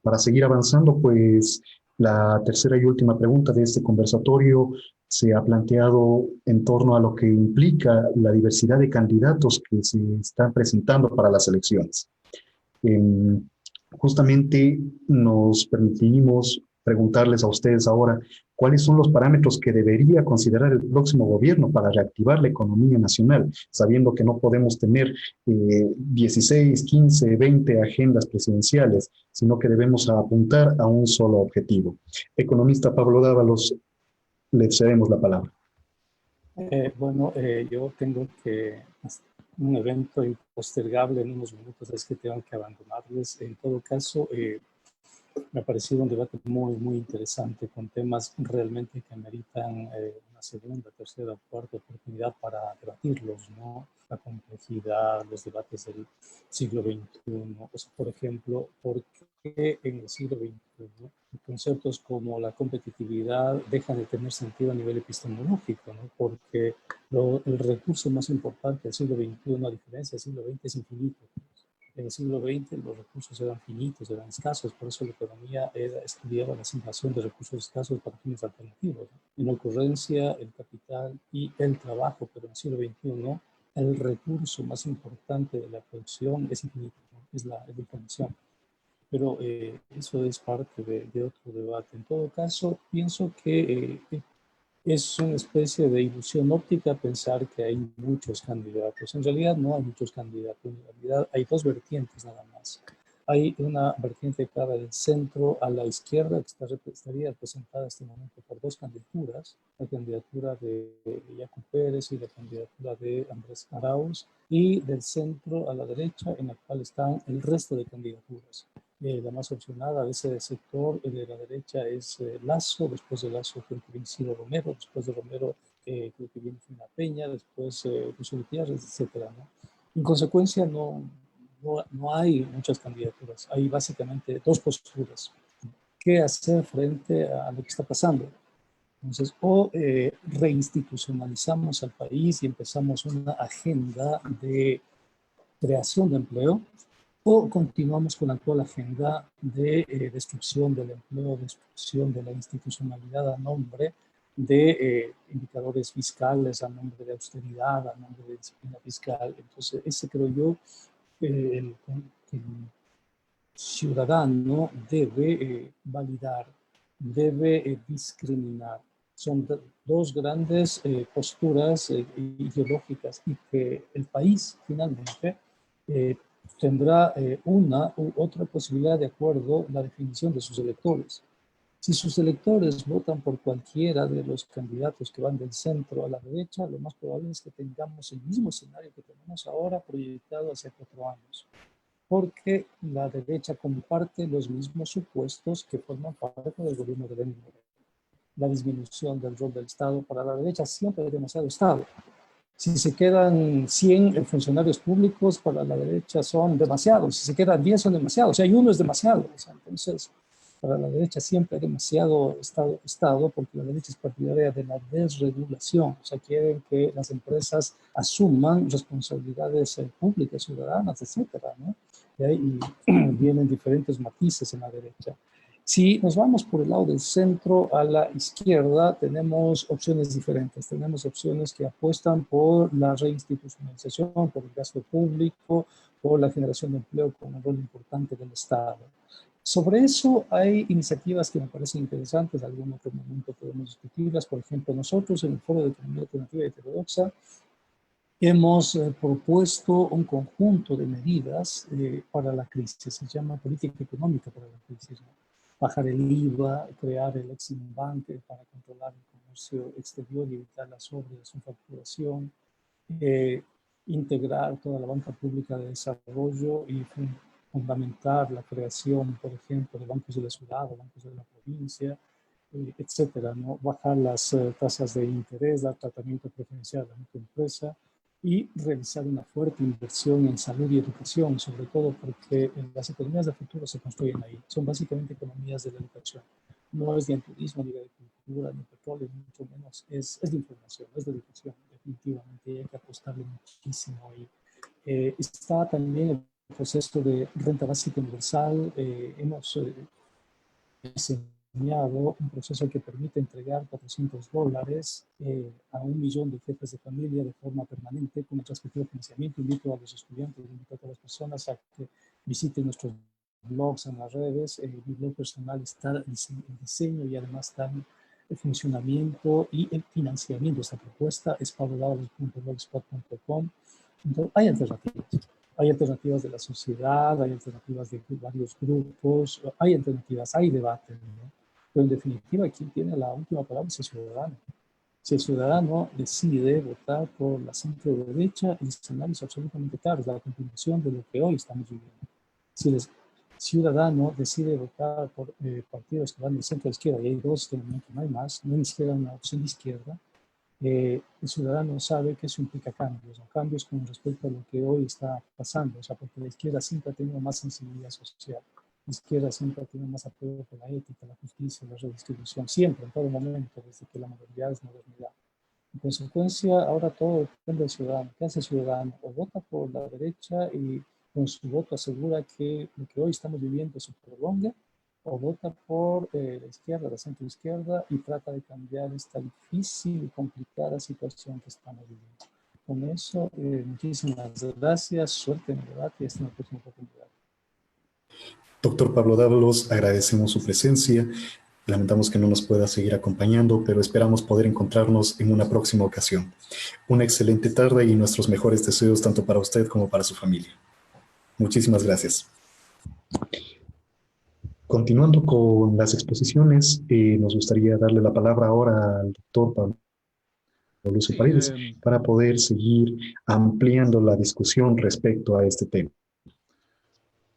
Speaker 2: Para seguir avanzando, pues la tercera y última pregunta de este conversatorio se ha planteado en torno a lo que implica la diversidad de candidatos que se están presentando para las elecciones. Justamente nos permitimos preguntarles a ustedes ahora cuáles son los parámetros que debería considerar el próximo gobierno para reactivar la economía nacional, sabiendo que no podemos tener 16, 15, 20 agendas presidenciales, sino que debemos apuntar a un solo objetivo. Economista Pablo Dávalos, le cedemos la palabra.
Speaker 3: Yo tengo un evento impostergable en unos minutos, es que tengo que abandonarles. En todo caso, me ha parecido un debate muy, muy interesante con temas realmente que ameritan una segunda, tercera o cuarta oportunidad para debatirlos, ¿no? La complejidad, los debates del siglo XXI. O sea, por ejemplo, ¿por qué en el siglo XXI conceptos como la competitividad dejan de tener sentido a nivel epistemológico, ¿no? Porque el recurso más importante del siglo XXI, a diferencia del siglo XX, es infinito. En el siglo XX los recursos eran finitos, eran escasos, por eso la economía estudiaba la asignación de recursos escasos para fines alternativos, ¿no? En la ocurrencia, el capital y el trabajo, pero en el siglo XXI el recurso más importante de la producción es infinito, ¿no? Es la información. Pero eso es parte de otro debate. En todo caso, pienso que es una especie de ilusión óptica pensar que hay muchos candidatos. En realidad no hay muchos candidatos. En realidad hay dos vertientes nada más. Hay una vertiente que va del centro a la izquierda, que estaría representada en este momento por dos candidaturas, la candidatura de Yacu Pérez y la candidatura de Andrés Arauz, y del centro a la derecha, en la cual están el resto de candidaturas. La más opcionada de ese sector de la derecha es Lasso, después de Lasso creo que viene Ciro Romero, después de Romero creo que viene Fina Peña, después Luis Gutiérrez, etc., ¿no? En consecuencia, no hay muchas candidaturas, hay básicamente dos posturas. ¿Qué hacer frente a lo que está pasando? Entonces, o reinstitucionalizamos al país y empezamos una agenda de creación de empleo, o continuamos con la actual agenda de destrucción del empleo, destrucción de la institucionalidad a nombre de indicadores fiscales a nombre de austeridad, a nombre de disciplina fiscal. Entonces, ese creo yo, el ciudadano debe validar, debe discriminar. Son dos grandes posturas ideológicas y que el país finalmente tendrá una u otra posibilidad de acuerdo a la definición de sus electores. Si sus electores votan por cualquiera de los candidatos que van del centro a la derecha, lo más probable es que tengamos el mismo escenario que tenemos ahora proyectado hacia 4 años, porque la derecha comparte los mismos supuestos que forman parte del gobierno de Lenin Moreno. La disminución del rol del Estado para la derecha siempre es demasiado Estado. Si se quedan 100 funcionarios públicos, para la derecha son demasiados. Si se quedan 10 son demasiados. Si hay uno es demasiado. O sea, entonces, para la derecha siempre hay demasiado Estado, porque la derecha es partidaria de la desregulación. O sea, quieren que las empresas asuman responsabilidades públicas, ciudadanas, etcétera, ¿no? Y ahí vienen diferentes matices en la derecha. Si nos vamos por el lado del centro a la izquierda, tenemos opciones diferentes. Tenemos opciones que apuestan por la reinstitucionalización, por el gasto público, por la generación de empleo con un rol importante del Estado. Sobre eso hay iniciativas que me parecen interesantes, en algún otro momento podemos discutirlas. Por ejemplo, nosotros en el Foro de Economía Alternativa y Heterodoxa hemos propuesto un conjunto de medidas para la crisis. Se llama política económica para la crisis, ¿no? Bajar el IVA, crear el Exim Bank para controlar el comercio exterior y evitar la sobre de su facturación, integrar toda la banca pública de desarrollo y fundamentar la creación, por ejemplo, de bancos de la ciudad o bancos de la provincia, etcétera, ¿no? Bajar las tasas de interés, dar tratamiento preferencial a la microempresa y realizar una fuerte inversión en salud y educación, sobre todo porque las economías del futuro se construyen ahí. Son básicamente economías de la educación. No es ni en turismo, ni de agricultura, ni petróleo, ni mucho menos. Es de información, es de educación, definitivamente. Y hay que apostarle muchísimo ahí. Está también el proceso de renta básica universal. Hemos diseñado un proceso que permite entregar $400 a 1 millón de jefes de familia de forma permanente con un respectivo financiamiento. Invito a los estudiantes, invito a todas las personas a que visiten nuestros blogs en las redes. Mi blog personal está en diseño y además está en funcionamiento y el financiamiento. Esta propuesta es pablodavalos.blogspot.com. Entonces, hay alternativas. Hay alternativas de la sociedad, hay alternativas de varios grupos, hay alternativas, hay debate, ¿no? Pero en definitiva, quien tiene la última palabra es el ciudadano. Si el ciudadano decide votar por la centro derecha, el escenario es absolutamente claro, es la continuación de lo que hoy estamos viviendo. Si el ciudadano decide votar por partidos que van del centro a la izquierda, y hay dos, de momento no hay más, no hay ni siquiera una opción de izquierda, el ciudadano sabe que eso implica cambios, ¿no? Cambios con respecto a lo que hoy está pasando, o sea, porque la izquierda siempre ha tenido más sensibilidad social, la izquierda siempre ha tenido más apoyo por la ética, la justicia, la redistribución, siempre, en todo momento, desde que la modernidad es modernidad. En consecuencia, ahora todo depende del ciudadano. ¿Qué hace el ciudadano? O vota por la derecha y con su voto asegura que lo que hoy estamos viviendo se prolongue, o vota por la izquierda, la centro izquierda, y trata de cambiar esta difícil y complicada situación que estamos viviendo. Con eso, muchísimas gracias, suerte en el debate y hasta una próxima oportunidad.
Speaker 2: Doctor Pablo Dávalos, agradecemos su presencia. Lamentamos que no nos pueda seguir acompañando, pero esperamos poder encontrarnos en una próxima ocasión. Una excelente tarde y nuestros mejores deseos tanto para usted como para su familia. Muchísimas gracias. Continuando con las exposiciones, nos gustaría darle la palabra ahora al doctor Pablo Lucio Paredes para poder seguir ampliando la discusión respecto a este tema.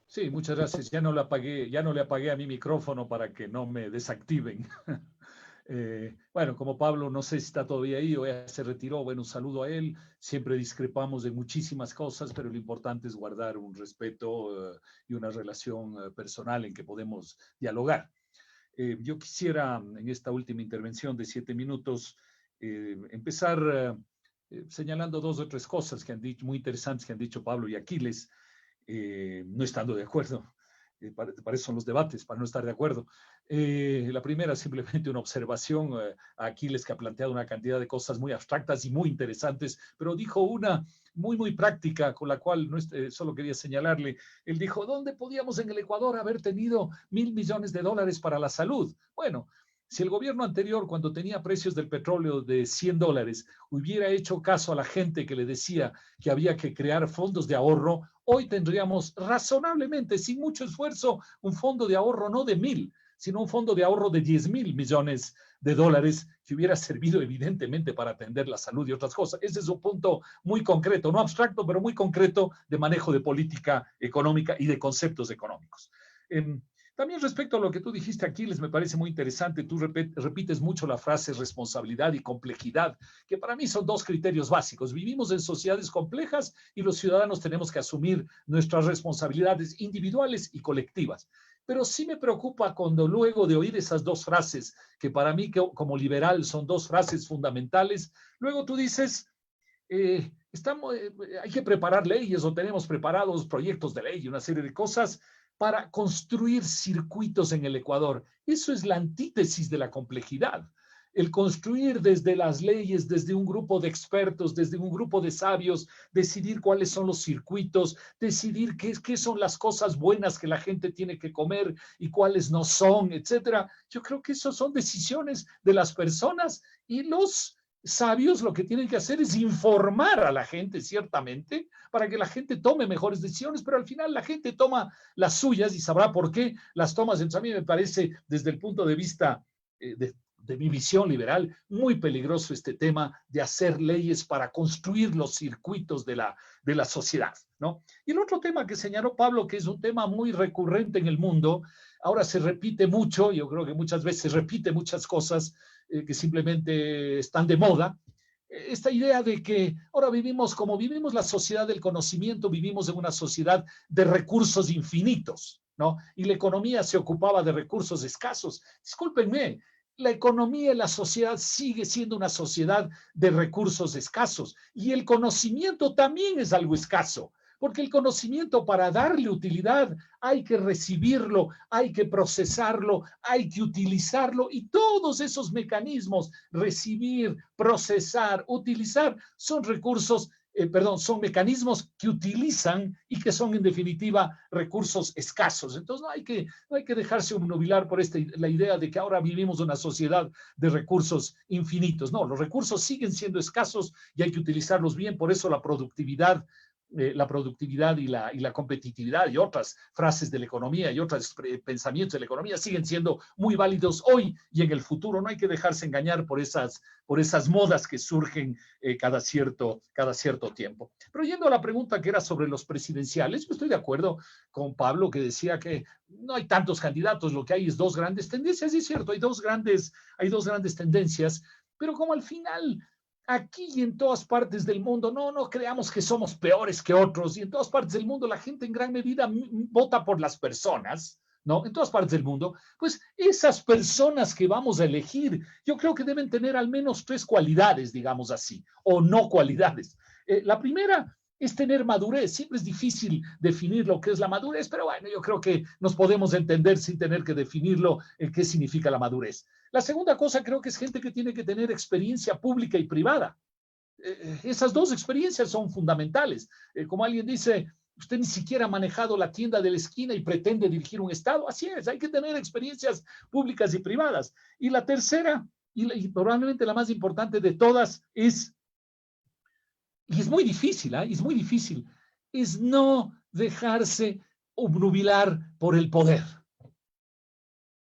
Speaker 4: Sí, muchas gracias. Ya no le apagué a mi micrófono para que no me desactiven. Bueno, como Pablo no sé si está todavía ahí o ya se retiró, bueno, un saludo a él. Siempre discrepamos de muchísimas cosas, pero lo importante es guardar un respeto y una relación personal en que podemos dialogar. Yo quisiera, en esta última intervención de 7 minutos, empezar señalando 2 o 3 cosas que han dicho, muy interesantes que han dicho Pablo y Aquiles, no estando de acuerdo. para eso son los debates, para no estar de acuerdo. La primera, simplemente una observación a Aquiles, que ha planteado una cantidad de cosas muy abstractas y muy interesantes, pero dijo una muy práctica, con la cual solo quería señalarle. Él dijo, ¿dónde podíamos en el Ecuador haber tenido $1.000 millones para la salud? Bueno, si el gobierno anterior, cuando tenía precios del petróleo de $100, hubiera hecho caso a la gente que le decía que había que crear fondos de ahorro, hoy tendríamos razonablemente, sin mucho esfuerzo, un fondo de ahorro no de 1.000, sino un fondo de ahorro de $10.000 millones que hubiera servido evidentemente para atender la salud y otras cosas. Ese es un punto muy concreto, no abstracto, pero muy concreto de manejo de política económica y de conceptos económicos. También respecto a lo que tú dijiste, Aquiles, me parece muy interesante. Tú repites mucho la frase responsabilidad y complejidad, que para mí son dos criterios básicos. Vivimos en sociedades complejas y los ciudadanos tenemos que asumir nuestras responsabilidades individuales y colectivas. Pero sí me preocupa cuando luego de oír esas dos frases, que para mí como liberal son dos frases fundamentales, luego tú dices, hay que preparar leyes o tenemos preparados proyectos de ley y una serie de cosas para construir circuitos en el Ecuador. Eso es la antítesis de la complejidad. El construir desde las leyes, desde un grupo de expertos, desde un grupo de sabios, decidir cuáles son los circuitos, decidir qué son las cosas buenas que la gente tiene que comer y cuáles no son, etcétera. Yo creo que eso son decisiones de las personas, y los sabios lo que tienen que hacer es informar a la gente, ciertamente, para que la gente tome mejores decisiones, pero al final la gente toma las suyas y sabrá por qué las tomas. Entonces, a mí me parece, desde el punto de vista de mi visión liberal, muy peligroso este tema de hacer leyes para construir los circuitos de la sociedad, ¿no? Y el otro tema que señaló Pablo, que es un tema muy recurrente en el mundo, ahora se repite mucho, yo creo que muchas veces repite muchas cosas que simplemente están de moda. Esta idea de que ahora como vivimos la sociedad del conocimiento, vivimos en una sociedad de recursos infinitos, ¿no? Y la economía se ocupaba de recursos escasos. Discúlpenme, la economía y la sociedad sigue siendo una sociedad de recursos escasos, y el conocimiento también es algo escaso. Porque el conocimiento, para darle utilidad, hay que recibirlo, hay que procesarlo, hay que utilizarlo, y todos esos mecanismos, recibir, procesar, utilizar, son son mecanismos que utilizan y que son en definitiva recursos escasos. Entonces no hay que dejarse obnubilar por la idea de que ahora vivimos una sociedad de recursos infinitos. No, los recursos siguen siendo escasos y hay que utilizarlos bien. Por eso la productividad y la competitividad y otras frases de la economía y otros pensamientos de la economía siguen siendo muy válidos hoy y en el futuro. No hay que dejarse engañar por esas modas que surgen cada cierto tiempo. Pero yendo a la pregunta que era sobre los presidenciales, yo estoy de acuerdo con Pablo, que decía que no hay tantos candidatos, lo que hay es dos grandes tendencias. Y es cierto, hay dos grandes tendencias, pero como al final, aquí y en todas partes del mundo, no creamos que somos peores que otros, y en todas partes del mundo la gente en gran medida vota por las personas, ¿no? En todas partes del mundo, pues esas personas que vamos a elegir, yo creo que deben tener al menos 3 cualidades, digamos así, o no cualidades. La primera es tener madurez. Siempre es difícil definir lo que es la madurez, pero bueno, yo creo que nos podemos entender sin tener que definirlo, qué significa la madurez. La segunda cosa, creo que es gente que tiene que tener experiencia pública y privada. Esas dos experiencias son fundamentales. Como alguien dice, usted ni siquiera ha manejado la tienda de la esquina y pretende dirigir un Estado. Así es, hay que tener experiencias públicas y privadas. Y la tercera, y probablemente la más importante de todas, es muy difícil, es no dejarse obnubilar por el poder.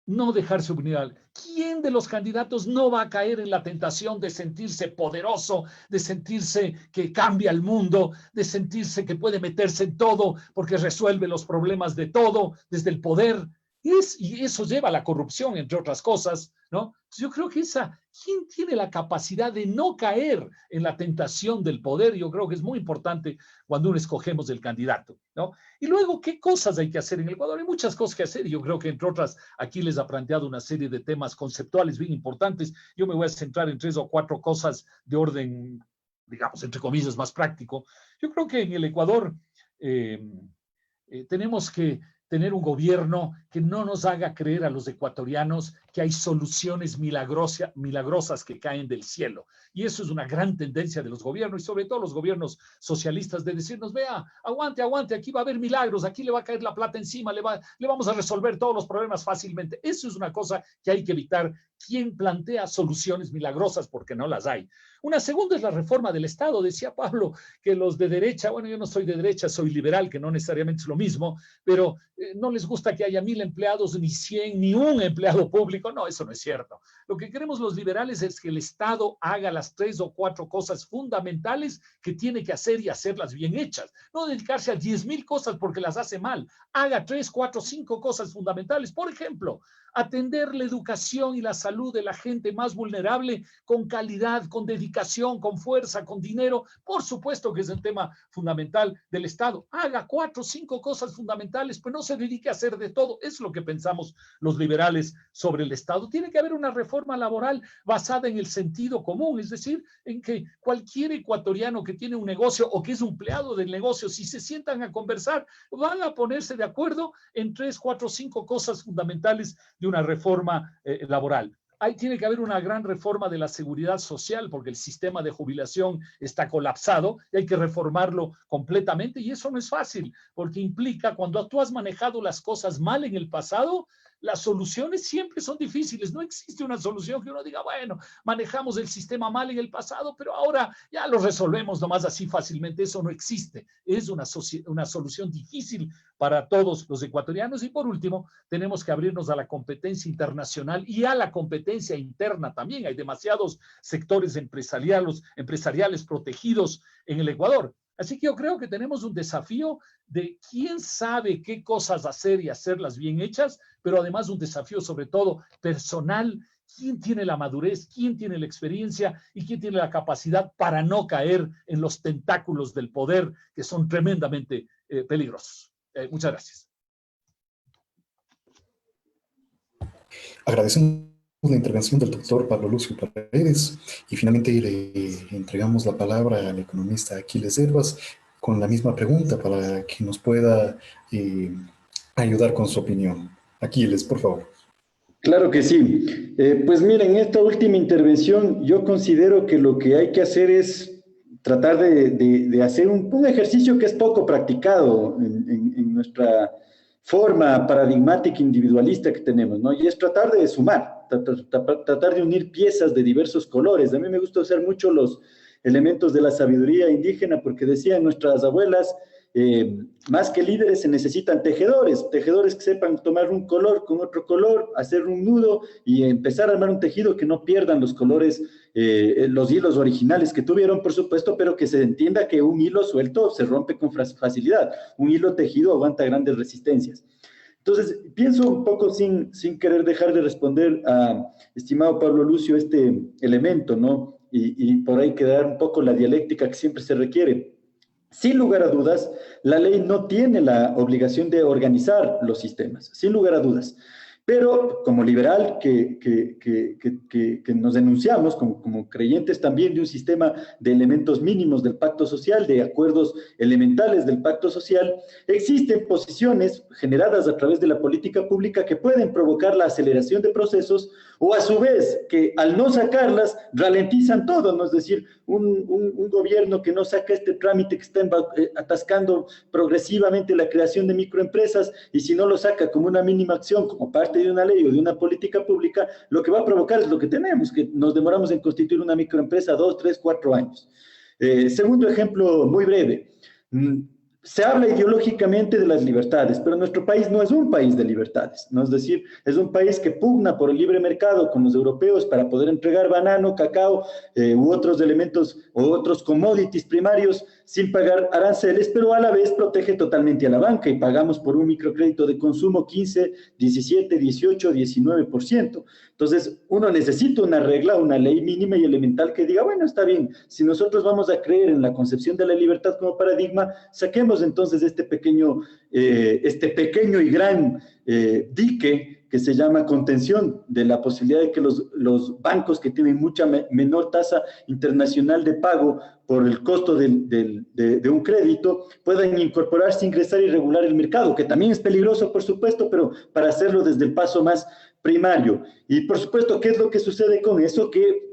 Speaker 4: No dejarse obnubilar. ¿Quién de los candidatos no va a caer en la tentación de sentirse poderoso, de sentirse que cambia el mundo, de sentirse que puede meterse en todo porque resuelve los problemas de todo desde el poder? Y eso lleva a la corrupción, entre otras cosas, ¿no? Yo creo que ¿quién tiene la capacidad de no caer en la tentación del poder? Yo creo que es muy importante cuando uno escogemos el candidato, ¿no? Y luego, ¿qué cosas hay que hacer en el Ecuador? Hay muchas cosas que hacer, y yo creo que, entre otras, aquí les ha planteado una serie de temas conceptuales bien importantes. Yo me voy a centrar en 3 o 4 cosas de orden, digamos, entre comillas, más práctico. Yo creo que en el Ecuador tenemos que tener un gobierno que no nos haga creer a los ecuatorianos que hay soluciones milagrosas que caen del cielo. Y eso es una gran tendencia de los gobiernos, y sobre todo los gobiernos socialistas, de decirnos, vea, aguante, aguante, aquí va a haber milagros, aquí le va a caer la plata encima, le vamos a resolver todos los problemas fácilmente. Eso es una cosa que hay que evitar. ¿Quién plantea soluciones milagrosas? Porque no las hay. Una segunda es la reforma del Estado. Decía Pablo que los de derecha, bueno, yo no soy de derecha, soy liberal, que no necesariamente es lo mismo, pero no les gusta que haya 1000 empleados, ni 100, ni un empleado público. No, eso no es cierto. Lo que queremos los liberales es que el Estado haga las 3 o 4 cosas fundamentales que tiene que hacer y hacerlas bien hechas. No dedicarse a 10,000 cosas porque las hace mal. Haga 3, 4, 5 cosas fundamentales. Por ejemplo, atender la educación y la salud de la gente más vulnerable con calidad, con dedicación, con fuerza, con dinero. Por supuesto que es el tema fundamental del Estado. Haga 4 o 5 cosas fundamentales, pero no se dedique a hacer de todo. Es lo que pensamos los liberales sobre el Estado. Tiene que haber una reforma laboral basada en el sentido común, es decir, en que cualquier ecuatoriano que tiene un negocio o que es empleado del negocio, si se sientan a conversar, van a ponerse de acuerdo en 3, 4, 5 cosas fundamentales de una reforma laboral. Tiene que haber una gran reforma de la seguridad social porque el sistema de jubilación está colapsado y hay que reformarlo completamente, y eso no es fácil porque implica, cuando tú has manejado las cosas mal en el pasado, las soluciones siempre son difíciles. No existe una solución que uno diga, bueno, manejamos el sistema mal en el pasado, pero ahora ya lo resolvemos nomás así fácilmente. Eso no existe. Es una solución difícil para todos los ecuatorianos. Y por último, tenemos que abrirnos a la competencia internacional y a la competencia interna también. Hay demasiados sectores empresariales protegidos en el Ecuador. Así que yo creo que tenemos un desafío de quién sabe qué cosas hacer y hacerlas bien hechas, pero además un desafío sobre todo personal. ¿Quién tiene la madurez? ¿Quién tiene la experiencia? ¿Y quién tiene la capacidad para no caer en los tentáculos del poder, que son tremendamente peligrosos? Muchas gracias.
Speaker 2: Agradecemos la intervención del doctor Pablo Lucio Paredes y finalmente le entregamos la palabra al economista Aquiles Herbas con la misma pregunta para que nos pueda ayudar con su opinión. Aquiles, por favor.
Speaker 1: Claro que sí. Pues miren, en esta última intervención yo considero que lo que hay que hacer es tratar de hacer un ejercicio que es poco practicado en nuestra forma paradigmática individualista que tenemos, ¿no? Y es tratar de sumar, tratar de unir piezas de diversos colores. A mí me gusta usar mucho los elementos de la sabiduría indígena porque decían nuestras abuelas, más que líderes se necesitan tejedores que sepan tomar un color con otro color, hacer un nudo y empezar a armar un tejido que no pierdan los colores, los hilos originales que tuvieron, por supuesto, pero que se entienda que un hilo suelto se rompe con facilidad, un hilo tejido aguanta grandes resistencias. Entonces, pienso un poco sin querer dejar de responder a estimado Pablo Lucio este elemento, ¿no? Y por ahí quedar un poco la dialéctica que siempre se requiere. Sin lugar a dudas, la ley no tiene la obligación de organizar los sistemas, sin lugar a dudas. Pero como liberal que nos denunciamos, como creyentes también de un sistema de elementos mínimos del pacto social, de acuerdos elementales del pacto social, existen posiciones generadas a través de la política pública que pueden provocar la aceleración de procesos o a su vez que al no sacarlas ralentizan todo, ¿no? Es decir, un gobierno que no saca este trámite que está atascando progresivamente la creación de microempresas y si no lo saca como una mínima acción, como parte de una ley o de una política pública, lo que va a provocar es lo que tenemos, que nos demoramos en constituir una microempresa 2, 3, 4 años. Segundo ejemplo muy breve. Se habla ideológicamente de las libertades, pero nuestro país no es un país de libertades, ¿no? Es decir, es un país que pugna por el libre mercado con los europeos para poder entregar banano, cacao u otros elementos o otros commodities primarios sin pagar aranceles, pero a la vez protege totalmente a la banca y pagamos por un microcrédito de consumo 15, 17, 18, 19%. Entonces, uno necesita una regla, una ley mínima y elemental que diga, bueno, está bien, si nosotros vamos a creer en la concepción de la libertad como paradigma, saquemos entonces este pequeño y gran dique que se llama contención de la posibilidad de que los bancos que tienen mucha menor tasa internacional de pago por el costo de un crédito puedan incorporarse, ingresar y regular el mercado, que también es peligroso, por supuesto, pero para hacerlo desde el paso más primario. Y por supuesto, ¿qué es lo que sucede con eso? Que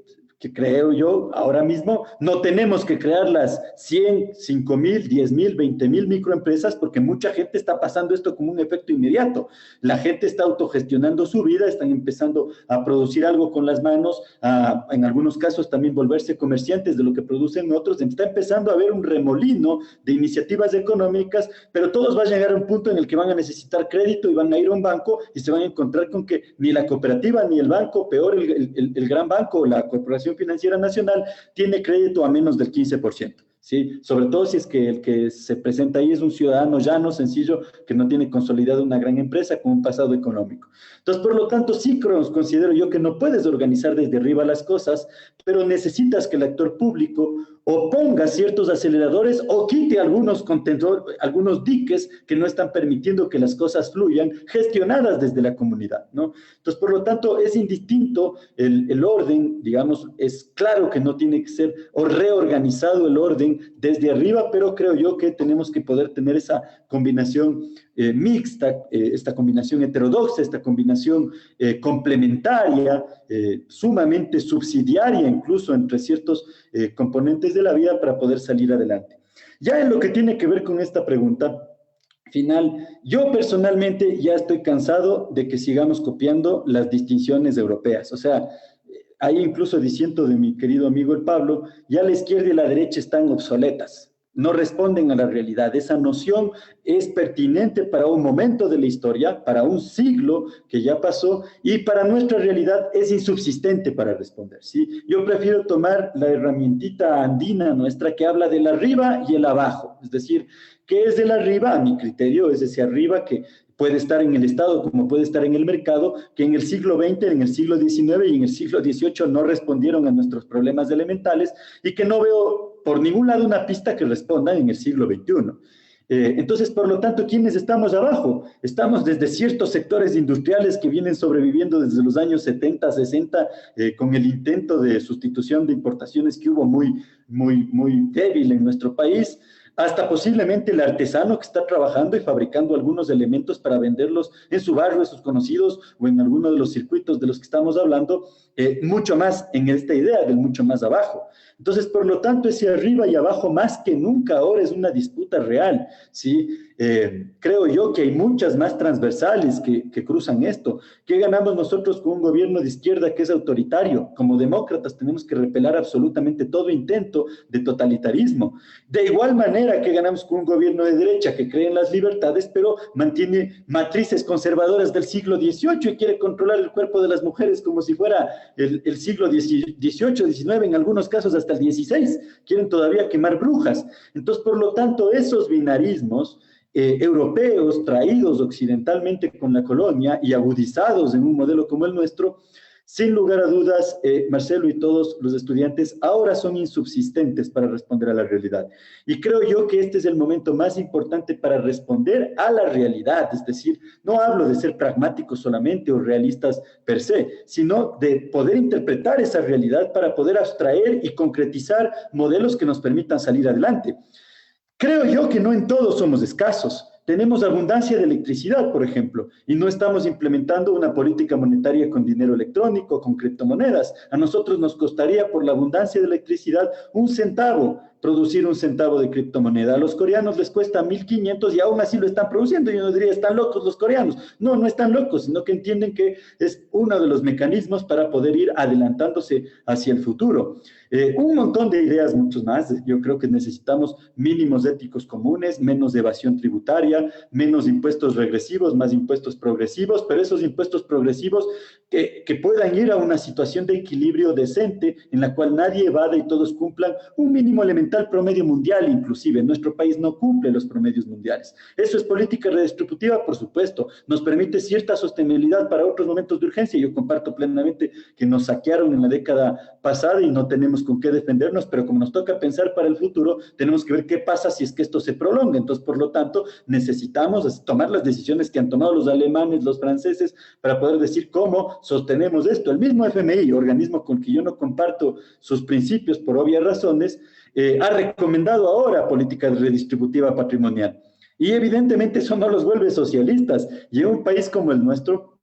Speaker 1: creo yo, ahora mismo, no tenemos que crear las 100, 5,000, 10,000, 20,000 microempresas, porque mucha gente está pasando esto como un efecto inmediato. La gente está autogestionando su vida, están empezando a producir algo con las manos, en algunos casos también volverse comerciantes de lo que producen otros. Está empezando a haber un remolino de iniciativas económicas, pero todos van a llegar a un punto en el que van a necesitar crédito y van a ir a un banco y se van a encontrar con que ni la cooperativa ni el banco, peor el gran banco o la corporación financiera nacional, tiene crédito a menos del 15%. ¿Sí? Sobre todo si es que el que se presenta ahí es un ciudadano llano, sencillo, que no tiene consolidada una gran empresa con un pasado económico. Entonces, por lo tanto, sí considero yo que no puedes organizar desde arriba las cosas, pero necesitas que el actor público o ponga ciertos aceleradores o quite algunos diques que no están permitiendo que las cosas fluyan, gestionadas desde la comunidad, ¿no? Entonces, por lo tanto, es indistinto el orden, digamos, es claro que no tiene que ser o reorganizado el orden desde arriba, pero creo yo que tenemos que poder tener esa combinación mixta, esta combinación heterodoxa, esta combinación complementaria, sumamente subsidiaria incluso entre ciertos componentes de la vida para poder salir adelante. Ya en lo que tiene que ver con esta pregunta final, yo personalmente ya estoy cansado de que sigamos copiando las distinciones europeas. O sea, ahí incluso diciendo de mi querido amigo el Pablo, ya la izquierda y la derecha están obsoletas. No responden a la realidad. Esa noción es pertinente para un momento de la historia, para un siglo que ya pasó, y para nuestra realidad es insubsistente para responder, ¿sí? Yo prefiero tomar la herramientita andina nuestra que habla del arriba y el abajo, es decir, ¿qué es del arriba? A mi criterio es ese arriba que puede estar en el Estado como puede estar en el mercado, que en el siglo XX, en el siglo XIX y en el siglo XVIII no respondieron a nuestros problemas elementales y que no veo por ningún lado una pista que respondan en el siglo XXI. Entonces, por lo tanto, ¿quiénes estamos abajo? Estamos desde ciertos sectores industriales que vienen sobreviviendo desde los años 70, 60, con el intento de sustitución de importaciones que hubo muy débil en nuestro país, hasta posiblemente el artesano que está trabajando y fabricando algunos elementos para venderlos en su barrio, en sus conocidos o en alguno de los circuitos de los que estamos hablando, mucho más en esta idea del mucho más abajo. Entonces, por lo tanto, ese arriba y abajo más que nunca ahora es una disputa real, ¿sí? Creo yo que hay muchas más transversales que cruzan esto. ¿Qué ganamos nosotros con un gobierno de izquierda que es autoritario? Como demócratas tenemos que repelar absolutamente todo intento de totalitarismo. De igual manera que ganamos con un gobierno de derecha que cree en las libertades, pero mantiene matrices conservadoras del siglo XVIII y quiere controlar el cuerpo de las mujeres como si fuera el siglo XVIII, XIX, en algunos casos hasta el XVI. Quieren todavía quemar brujas. Entonces, por lo tanto, esos binarismos europeos traídos occidentalmente con la colonia y agudizados en un modelo como el nuestro, sin lugar a dudas, Marcelo y todos los estudiantes ahora son insubsistentes para responder a la realidad. Y creo yo que este es el momento más importante para responder a la realidad, es decir, no hablo de ser pragmáticos solamente o realistas per se, sino de poder interpretar esa realidad para poder abstraer y concretizar modelos que nos permitan salir adelante. Creo yo que no en todos somos escasos. Tenemos abundancia de electricidad, por ejemplo, y no estamos implementando una política monetaria con dinero electrónico, con criptomonedas. A nosotros nos costaría, por la abundancia de electricidad, 1 centavo producir 1 centavo de criptomoneda. A los coreanos les cuesta 1.500 y aún así lo están produciendo. Yo no diría, están locos los coreanos. No, no están locos, sino que entienden que es uno de los mecanismos para poder ir adelantándose hacia el futuro. Un montón de ideas, muchos más. Yo creo que necesitamos mínimos éticos comunes, menos evasión tributaria, menos impuestos regresivos, más impuestos progresivos, pero esos impuestos progresivos que puedan ir a una situación de equilibrio decente en la cual nadie evada y todos cumplan un mínimo elemental promedio mundial, inclusive. Nuestro país no cumple los promedios mundiales. Eso es política redistributiva, por supuesto. Nos permite cierta sostenibilidad para otros momentos de urgencia. Yo comparto plenamente que nos saquearon en la década pasada y no tenemos con qué defendernos, pero como nos toca pensar para el futuro, tenemos que ver qué pasa si es que esto se prolonga. Entonces, por lo tanto, necesitamos tomar las decisiones que han tomado los alemanes, los franceses, para poder decir cómo sostenemos esto. El mismo FMI, organismo con que yo no comparto sus principios por obvias razones, ha recomendado ahora política redistributiva patrimonial. Y evidentemente eso no los vuelve socialistas. Y en un país como el nuestro,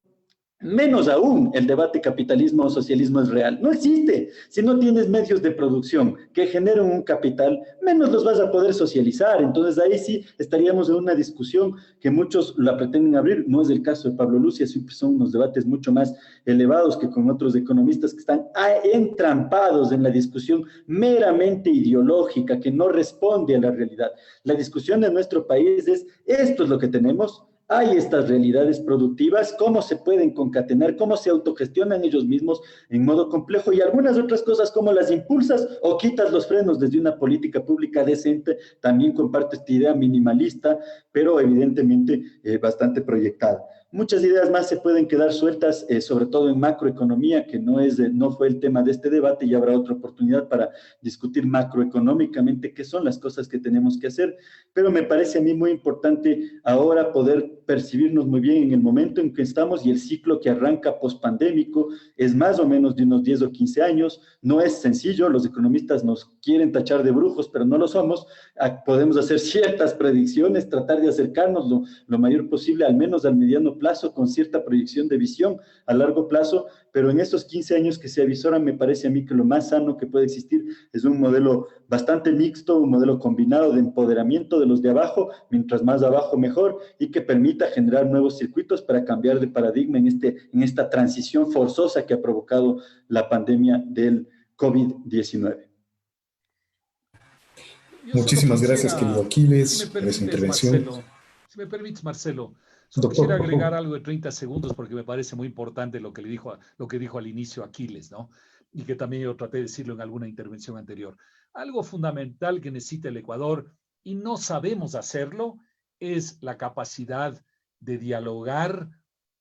Speaker 1: menos aún el debate capitalismo o socialismo es real. No existe. Si no tienes medios de producción que generen un capital, menos los vas a poder socializar. Entonces ahí sí estaríamos en una discusión que muchos la pretenden abrir. No es el caso de Pablo Lucia, siempre son unos debates mucho más elevados que con otros economistas que están entrampados en la discusión meramente ideológica que no responde a la realidad. La discusión de nuestro país es, esto es lo que tenemos. Hay estas realidades productivas, cómo se pueden concatenar, cómo se autogestionan ellos mismos en modo complejo y algunas otras cosas, cómo las impulsas o quitas los frenos desde una política pública decente. También comparto esta idea minimalista, pero evidentemente bastante proyectada. Muchas ideas más se pueden quedar sueltas, sobre todo en macroeconomía, que no fue el tema de este debate, y habrá otra oportunidad para discutir macroeconómicamente qué son las cosas que tenemos que hacer, pero me parece a mí muy importante ahora poder percibirnos muy bien en el momento en que estamos y el ciclo que arranca pospandémico es más o menos de unos 10 o 15 años. No es sencillo, los economistas nos quieren tachar de brujos, pero no lo somos. Podemos hacer ciertas predicciones, tratar de acercarnos lo mayor posible, al menos al mediano plazo, con cierta proyección de visión a largo plazo, pero en estos 15 años que se avisoran, me parece a mí que lo más sano que puede existir es un modelo bastante mixto, un modelo combinado de empoderamiento de los de abajo, mientras más abajo mejor, y que permita generar nuevos circuitos para cambiar de paradigma en esta transición forzosa que ha provocado la pandemia del COVID-19.
Speaker 2: Muchísimas gracias, querido Aquiles, por esa intervención.
Speaker 4: Si me permites, Marcelo, solo
Speaker 2: Doctor,
Speaker 4: quisiera agregar algo de 30 segundos porque me parece muy importante lo que dijo al inicio Aquiles, ¿no? Y que también yo traté de decirlo en alguna intervención anterior. Algo fundamental que necesita el Ecuador, y no sabemos hacerlo, es la capacidad de dialogar,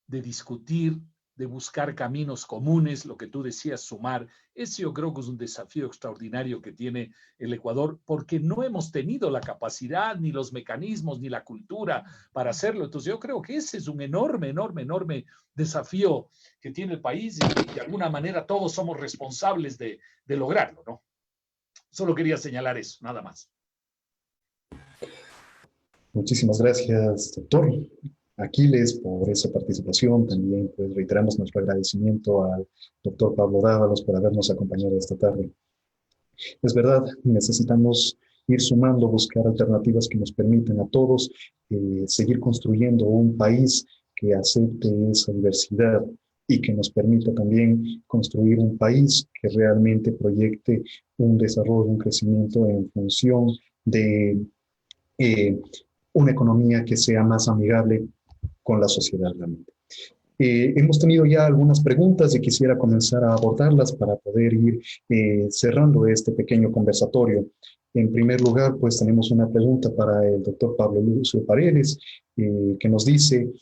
Speaker 4: de discutir, de buscar caminos comunes, lo que tú decías, sumar. Ese yo creo que es un desafío extraordinario que tiene el Ecuador, porque no hemos tenido la capacidad, ni los mecanismos, ni la cultura para hacerlo. Entonces yo creo que ese es un enorme desafío que tiene el país y de alguna manera todos somos responsables de lograrlo, ¿no? Solo quería señalar eso, nada más.
Speaker 2: Muchísimas gracias, doctor Aquiles, por esa participación. También pues, reiteramos nuestro agradecimiento al doctor Pablo Dávalos por habernos acompañado esta tarde. Es verdad, necesitamos ir sumando, buscar alternativas que nos permitan a todos seguir construyendo un país que acepte esa diversidad y que nos permita también construir un país que realmente proyecte un desarrollo, un crecimiento en función de una economía que sea más amigable con la sociedad realmente. Hemos tenido ya algunas preguntas y quisiera comenzar a abordarlas para poder ir cerrando este pequeño conversatorio. En primer lugar, pues tenemos una pregunta para el doctor Pablo Lucio Paredes, que nos dice,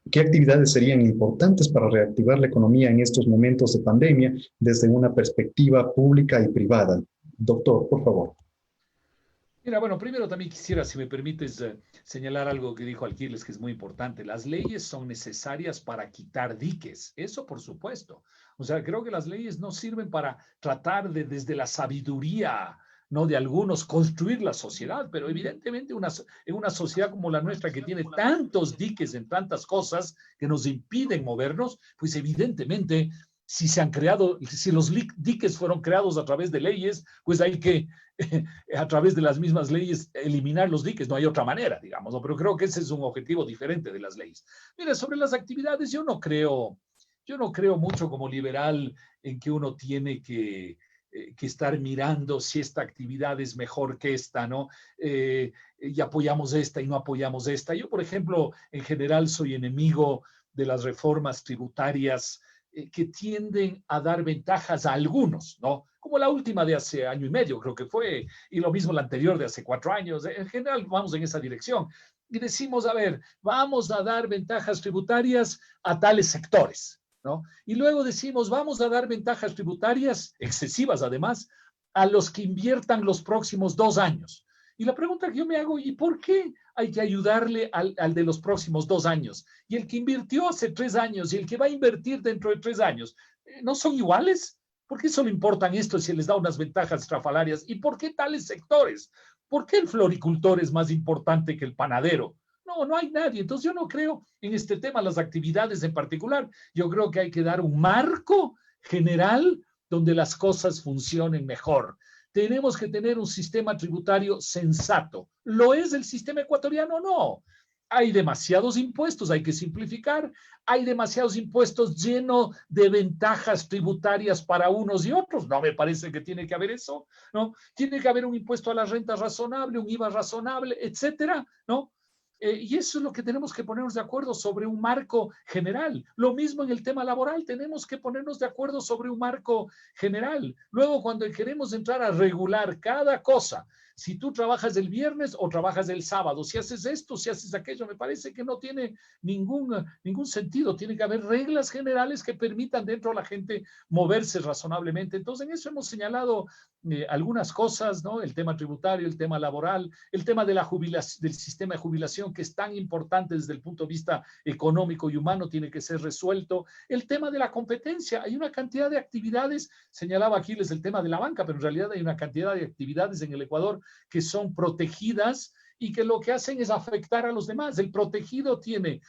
Speaker 2: ¿qué actividades serían importantes para reactivar la economía en estos momentos de pandemia desde una perspectiva pública y privada? Doctor, por favor.
Speaker 4: Mira, bueno, primero también quisiera, si me permites, señalar algo que dijo Aquiles, que es muy importante. Las leyes son necesarias para quitar diques, eso por supuesto. O sea, creo que las leyes no sirven para tratar de, desde la sabiduría, ¿no?, de algunos, construir la sociedad, pero evidentemente en una sociedad como la nuestra, que tiene tantos diques en tantas cosas que nos impiden movernos, pues evidentemente, si los diques fueron creados a través de leyes, pues hay que, a través de las mismas leyes, eliminar los diques. No hay otra manera, digamos, ¿no? Pero creo que ese es un objetivo diferente de las leyes. Mira, sobre las actividades, yo no creo mucho como liberal en que uno tiene que estar mirando si esta actividad es mejor que esta, ¿no? Y apoyamos esta y no apoyamos esta. Yo, por ejemplo, en general soy enemigo de las reformas tributarias que tienden a dar ventajas a algunos, ¿no? Como la última de hace año y medio, creo que fue, y lo mismo la anterior de hace 4 años. En general, vamos en esa dirección. Y decimos, a ver, vamos a dar ventajas tributarias a tales sectores, ¿no? Y luego decimos, vamos a dar ventajas tributarias, excesivas además, a los que inviertan los próximos 2 años. Y la pregunta que yo me hago, ¿y por qué hay que ayudarle al de los próximos 2 años? Y el que invirtió hace 3 años y el que va a invertir dentro de 3 años, ¿no son iguales? ¿Por qué solo importan esto si les da unas ventajas estrafalarias? ¿Y por qué tales sectores? ¿Por qué el floricultor es más importante que el panadero? No, no hay nadie. Entonces yo no creo en este tema, las actividades en particular. Yo creo que hay que dar un marco general donde las cosas funcionen mejor. Tenemos que tener un sistema tributario sensato. ¿Lo es el sistema ecuatoriano? No. Hay demasiados impuestos, hay que simplificar. Hay demasiados impuestos llenos de ventajas tributarias para unos y otros. No me parece que tiene que haber eso, ¿no? Tiene que haber un impuesto a las rentas razonable, un IVA razonable, etcétera, ¿no? Y eso es lo que tenemos que ponernos de acuerdo sobre un marco general. Lo mismo en el tema laboral, tenemos que ponernos de acuerdo sobre un marco general. Luego, cuando queremos entrar a regular cada cosa, si tú trabajas el viernes o trabajas el sábado, si haces esto, si haces aquello, me parece que no tiene ningún sentido. Tiene que haber reglas generales que permitan dentro de la gente moverse razonablemente. Entonces, en eso hemos señalado algunas cosas, ¿no? El tema tributario, el tema laboral, el tema de la jubilación, del sistema de jubilación, que es tan importante desde el punto de vista económico y humano, tiene que ser resuelto. El tema de la competencia, hay una cantidad de actividades, señalaba Aquiles el tema de la banca, pero en realidad hay una cantidad de actividades en el Ecuador que son protegidas y que lo que hacen es afectar a los demás. El protegido tiene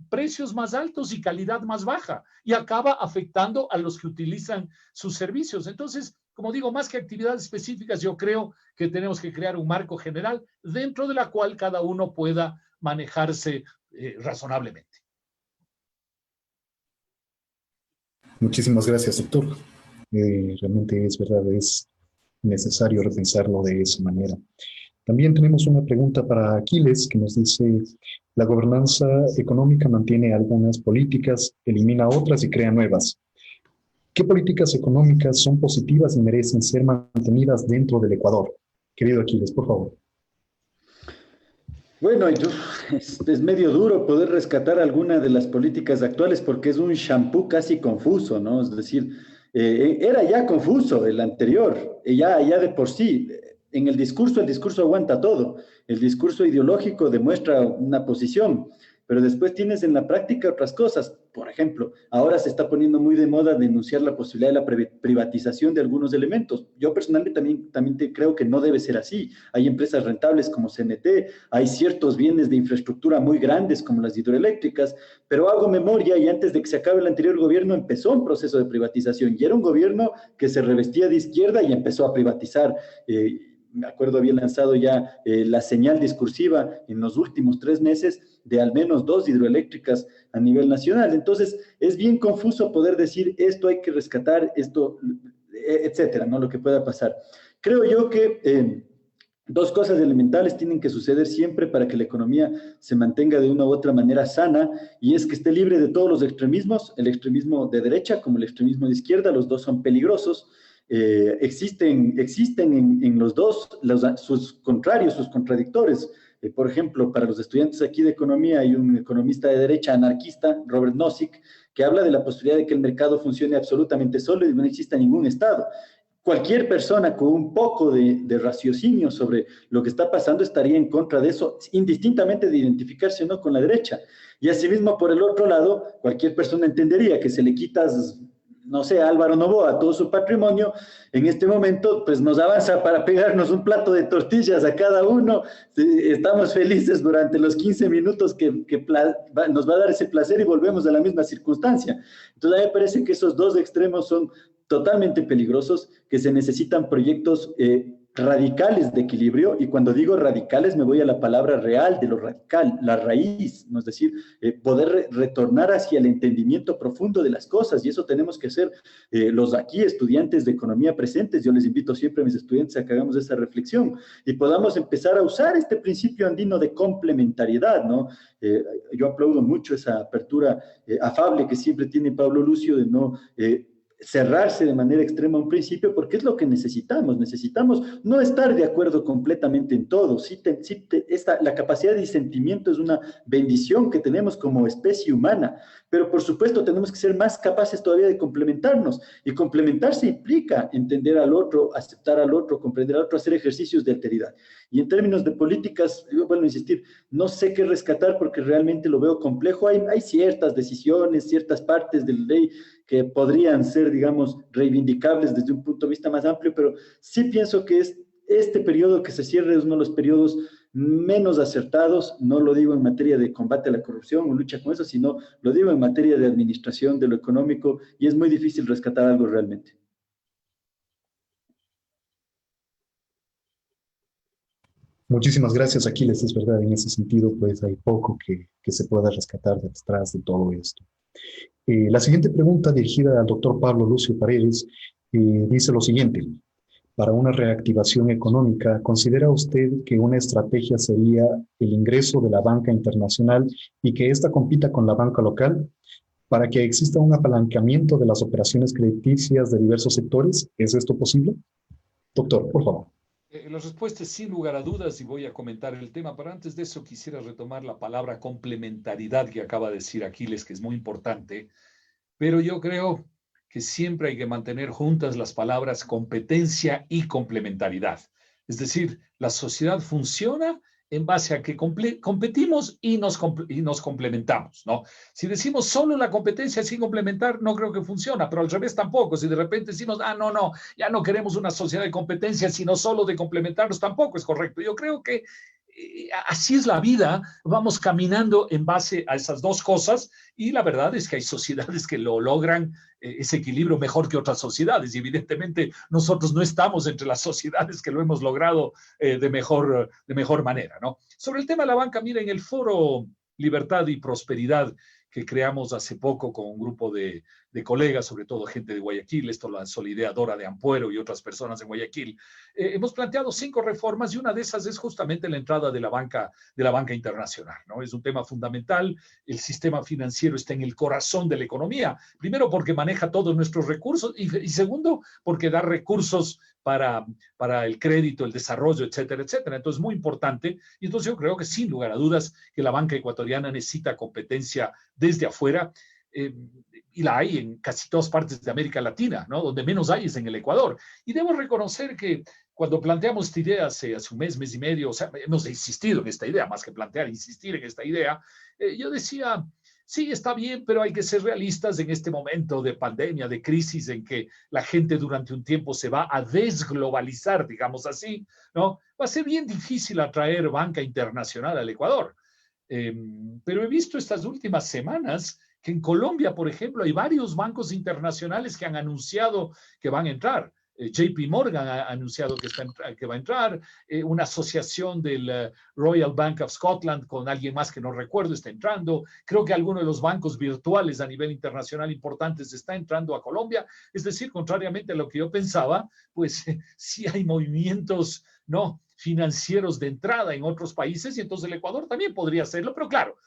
Speaker 4: precios más altos y calidad más baja y acaba afectando a los que utilizan sus servicios. Entonces, como digo, más que actividades específicas, yo creo que tenemos que crear un marco general dentro de la cual cada uno pueda manejarse razonablemente.
Speaker 2: Muchísimas gracias, doctor. Realmente es verdad, es necesario repensarlo de esa manera. También tenemos una pregunta para Aquiles que nos dice, la gobernanza económica mantiene algunas políticas, elimina otras y crea nuevas. ¿Qué políticas económicas son positivas y merecen ser mantenidas dentro del Ecuador? Querido Aquiles, por favor.
Speaker 1: Bueno, es medio duro poder rescatar alguna de las políticas actuales porque es un shampoo casi confuso, ¿no? Es decir, era ya confuso el anterior, ya de por sí. En el discurso aguanta todo. El discurso ideológico demuestra una posición, pero después tienes en la práctica otras cosas. Por ejemplo, ahora se está poniendo muy de moda denunciar la posibilidad de la privatización de algunos elementos. Yo personalmente también creo que no debe ser así. Hay empresas rentables como CNT, hay ciertos bienes de infraestructura muy grandes como las hidroeléctricas, pero hago memoria y antes de que se acabe el anterior gobierno empezó un proceso de privatización y era un gobierno que se revestía de izquierda y empezó a privatizar. Me acuerdo había lanzado ya la señal discursiva en los últimos 3 meses de al menos 2 hidroeléctricas a nivel nacional. Entonces, es bien confuso poder decir esto hay que rescatar, esto, etcétera, ¿no? Lo que pueda pasar. Creo yo que 2 cosas elementales tienen que suceder siempre para que la economía se mantenga de una u otra manera sana, y es que esté libre de todos los extremismos, el extremismo de derecha como el extremismo de izquierda, los dos son peligrosos. Existen en los dos sus contrarios, sus contradictores. Por ejemplo, para los estudiantes aquí de economía hay un economista de derecha anarquista, Robert Nozick, que habla de la posibilidad de que el mercado funcione absolutamente solo y no exista ningún Estado. Cualquier persona con un poco de raciocinio sobre lo que está pasando estaría en contra de eso, indistintamente de identificarse o no con la derecha. Y asimismo, por el otro lado, cualquier persona entendería que se le quitas, no sé, a Álvaro Noboa todo su patrimonio, en este momento pues nos avanza para pegarnos un plato de tortillas a cada uno. Estamos felices durante los 15 minutos que nos va a dar ese placer y volvemos a la misma circunstancia. Entonces a mí me parece que esos dos extremos son totalmente peligrosos, que se necesitan proyectos radicales de equilibrio, y cuando digo radicales me voy a la palabra real de lo radical, la raíz, ¿no? Es decir, poder retornar hacia el entendimiento profundo de las cosas, y eso tenemos que hacer los aquí estudiantes de economía presentes. Yo les invito siempre a mis estudiantes a que hagamos esa reflexión y podamos empezar a usar este principio andino de complementariedad, ¿no? Yo aplaudo mucho esa apertura afable que siempre tiene Pablo Lucio de no cerrarse de manera extrema a un principio, porque es lo que necesitamos. Necesitamos no estar de acuerdo completamente en todo. La capacidad de disentimiento es una bendición que tenemos como especie humana, pero por supuesto tenemos que ser más capaces todavía de complementarnos, y complementarse implica entender al otro, aceptar al otro, comprender al otro, hacer ejercicios de alteridad. Y en términos de políticas, yo vuelvo a insistir, no sé qué rescatar porque realmente lo veo complejo. Hay ciertas decisiones, ciertas partes de la ley que podrían ser, digamos, reivindicables desde un punto de vista más amplio, pero sí pienso que este periodo que se cierra es uno de los periodos menos acertados. No lo digo en materia de combate a la corrupción o lucha con eso, sino lo digo en materia de administración de lo económico, y es muy difícil rescatar algo realmente.
Speaker 2: Muchísimas gracias, Aquiles. Es verdad, en ese sentido, pues hay poco que se pueda rescatar detrás de todo esto. La siguiente pregunta, dirigida al doctor Pablo Lucio Paredes, dice lo siguiente. Para una reactivación económica, ¿considera usted que una estrategia sería el ingreso de la banca internacional y que ésta compita con la banca local para que exista un apalancamiento de las operaciones crediticias de diversos sectores? ¿Es esto posible? Doctor, por favor.
Speaker 4: La respuesta es sin lugar a dudas, y voy a comentar el tema, pero antes de eso quisiera retomar la palabra complementariedad que acaba de decir Aquiles, que es muy importante, pero yo creo que siempre hay que mantener juntas las palabras competencia y complementariedad. Es decir, la sociedad funciona en base a que competimos y nos complementamos, ¿no? Si decimos solo la competencia sin complementar, no creo que funciona, pero al revés tampoco. Si de repente decimos, no, ya no queremos una sociedad de competencia, sino solo de complementarnos, tampoco es correcto. Yo creo que así es la vida, vamos caminando en base a esas dos cosas, y la verdad es que hay sociedades que lo logran ese equilibrio mejor que otras sociedades, y evidentemente nosotros no estamos entre las sociedades que lo hemos logrado de mejor manera, ¿no? Sobre el tema de la banca, mira, en el foro Libertad y Prosperidad que creamos hace poco con un grupo de colegas, sobre todo gente de Guayaquil, esto lo lanzó la idea Dora de Ampuero y otras personas en Guayaquil, hemos planteado 5 reformas, y una de esas es justamente la entrada de la banca internacional, ¿no? Es un tema fundamental. El sistema financiero está en el corazón de la economía, primero porque maneja todos nuestros recursos, y segundo porque da recursos para el crédito, el desarrollo, etcétera, etcétera. Entonces, muy importante. Y entonces yo creo que sin lugar a dudas que la banca ecuatoriana necesita competencia desde afuera, y la hay en casi todas partes de América Latina, ¿no? Donde menos hay es en el Ecuador. Y debo reconocer que cuando planteamos esta idea hace un mes y medio, o sea, hemos insistido en esta idea, más que plantear, insistir en esta idea, yo decía, sí, está bien, pero hay que ser realistas en este momento de pandemia, de crisis, en que la gente durante un tiempo se va a desglobalizar, digamos así, ¿no? Va a ser bien difícil atraer banca internacional al Ecuador. Pero he visto estas últimas semanas que en Colombia, por ejemplo, hay varios bancos internacionales que han anunciado que van a entrar. JP Morgan ha anunciado que va a entrar, una asociación del Royal Bank of Scotland con alguien más que no recuerdo está entrando. Creo que algunos de los bancos virtuales a nivel internacional importantes está entrando a Colombia. Es decir, contrariamente a lo que yo pensaba, pues sí hay movimientos, ¿no?, financieros de entrada en otros países, y entonces el Ecuador también podría hacerlo, pero claro,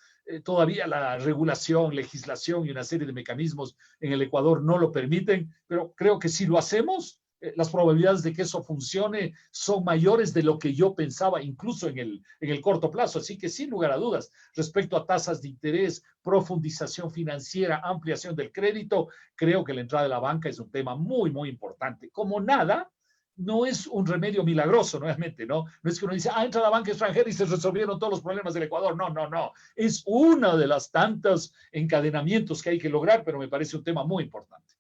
Speaker 4: todavía la regulación, legislación y una serie de mecanismos en el Ecuador no lo permiten, pero creo que si lo hacemos, las probabilidades de que eso funcione son mayores de lo que yo pensaba, incluso en el corto plazo. Así que sin lugar a dudas, respecto a tasas de interés, profundización financiera, ampliación del crédito, creo que la entrada de la banca es un tema muy, muy importante. Como nada, no es un remedio milagroso, nuevamente, ¿no? No es que uno dice, entra la banca extranjera y se resolvieron todos los problemas del Ecuador. No. Es uno de los tantos encadenamientos que hay que lograr, pero me parece un tema muy importante.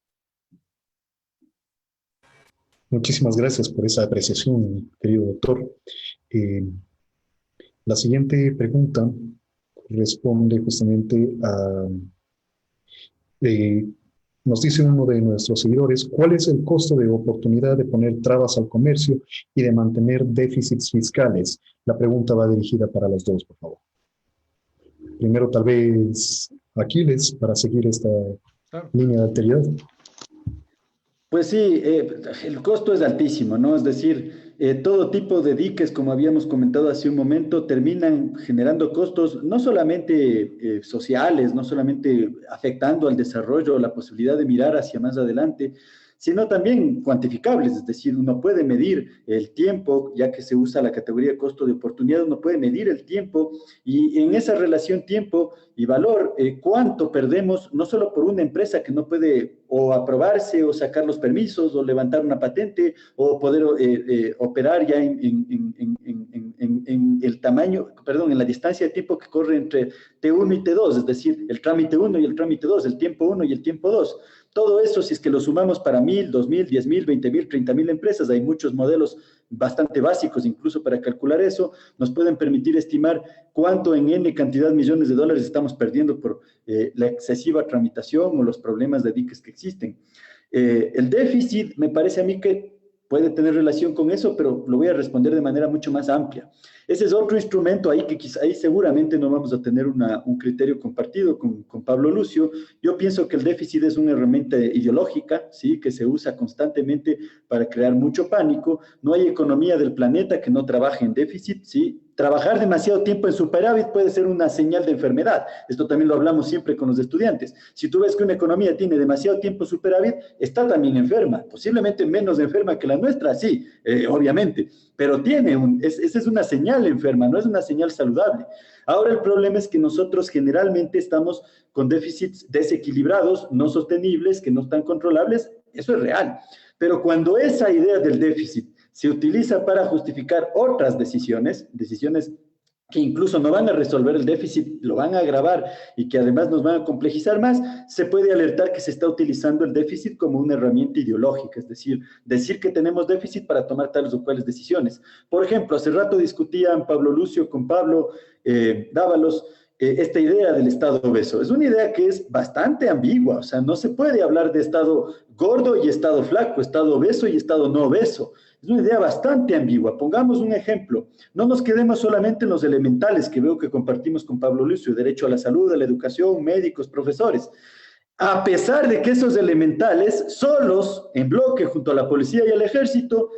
Speaker 2: Muchísimas gracias por esa apreciación, querido doctor. La siguiente pregunta responde justamente a Nos dice uno de nuestros seguidores, ¿cuál es el costo de oportunidad de poner trabas al comercio y de mantener déficits fiscales? La pregunta va dirigida para los dos, por favor. Primero, tal vez, Aquiles, para seguir esta línea de alteridad.
Speaker 1: Pues sí, el costo es altísimo, ¿no? Es decir, todo tipo de diques, como habíamos comentado hace un momento, terminan generando costos no solamente sociales, no solamente afectando al desarrollo, la posibilidad de mirar hacia más adelante, sino también cuantificables, es decir, uno puede medir el tiempo, ya que se usa la categoría costo de oportunidad, uno puede medir el tiempo y en esa relación tiempo y valor, cuánto perdemos, no solo por una empresa que no puede o aprobarse o sacar los permisos o levantar una patente o poder operar ya en el tamaño, perdón, en la distancia de tiempo que corre entre T1 y T2, es decir, el trámite 1 y el trámite 2, el tiempo 1 y el tiempo 2. Todo eso, si es que lo sumamos para 1,000, 2,000, 10,000, 20,000, 30,000 empresas, hay muchos modelos bastante básicos incluso para calcular eso, nos pueden permitir estimar cuánto en N cantidad de millones de dólares estamos perdiendo por la excesiva tramitación o los problemas de diques que existen. El déficit me parece a mí que puede tener relación con eso, pero lo voy a responder de manera mucho más amplia. Ese es otro instrumento ahí que quizá, ahí seguramente no vamos a tener un criterio compartido con Pablo Lucio. Yo pienso que el déficit es una herramienta ideológica, ¿sí? Que se usa constantemente para crear mucho pánico. No hay economía del planeta que no trabaje en déficit, ¿sí? Trabajar demasiado tiempo en superávit puede ser una señal de enfermedad. Esto también lo hablamos siempre con los estudiantes. Si tú ves que una economía tiene demasiado tiempo superávit, está también enferma, posiblemente menos enferma que la nuestra, sí, obviamente, pero esa es una señal enferma, no es una señal saludable. Ahora el problema es que nosotros generalmente estamos con déficits desequilibrados, no sostenibles, que no están controlables, eso es real. Pero cuando esa idea del déficit se utiliza para justificar otras decisiones que incluso no van a resolver el déficit, lo van a agravar y que además nos van a complejizar más, se puede alertar que se está utilizando el déficit como una herramienta ideológica, es decir que tenemos déficit para tomar tales o cuales decisiones. Por ejemplo, hace rato discutían Pablo Lucio con Pablo Dávalos, esta idea del Estado obeso. Es una idea que es bastante ambigua, o sea, no se puede hablar de Estado gordo y Estado flaco, Estado obeso y Estado no obeso. Es una idea bastante ambigua. Pongamos un ejemplo. No nos quedemos solamente en los elementales que veo que compartimos con Pablo Lucio, derecho a la salud, a la educación, médicos, profesores. A pesar de que esos elementales, solos, en bloque, junto a la policía y al ejército,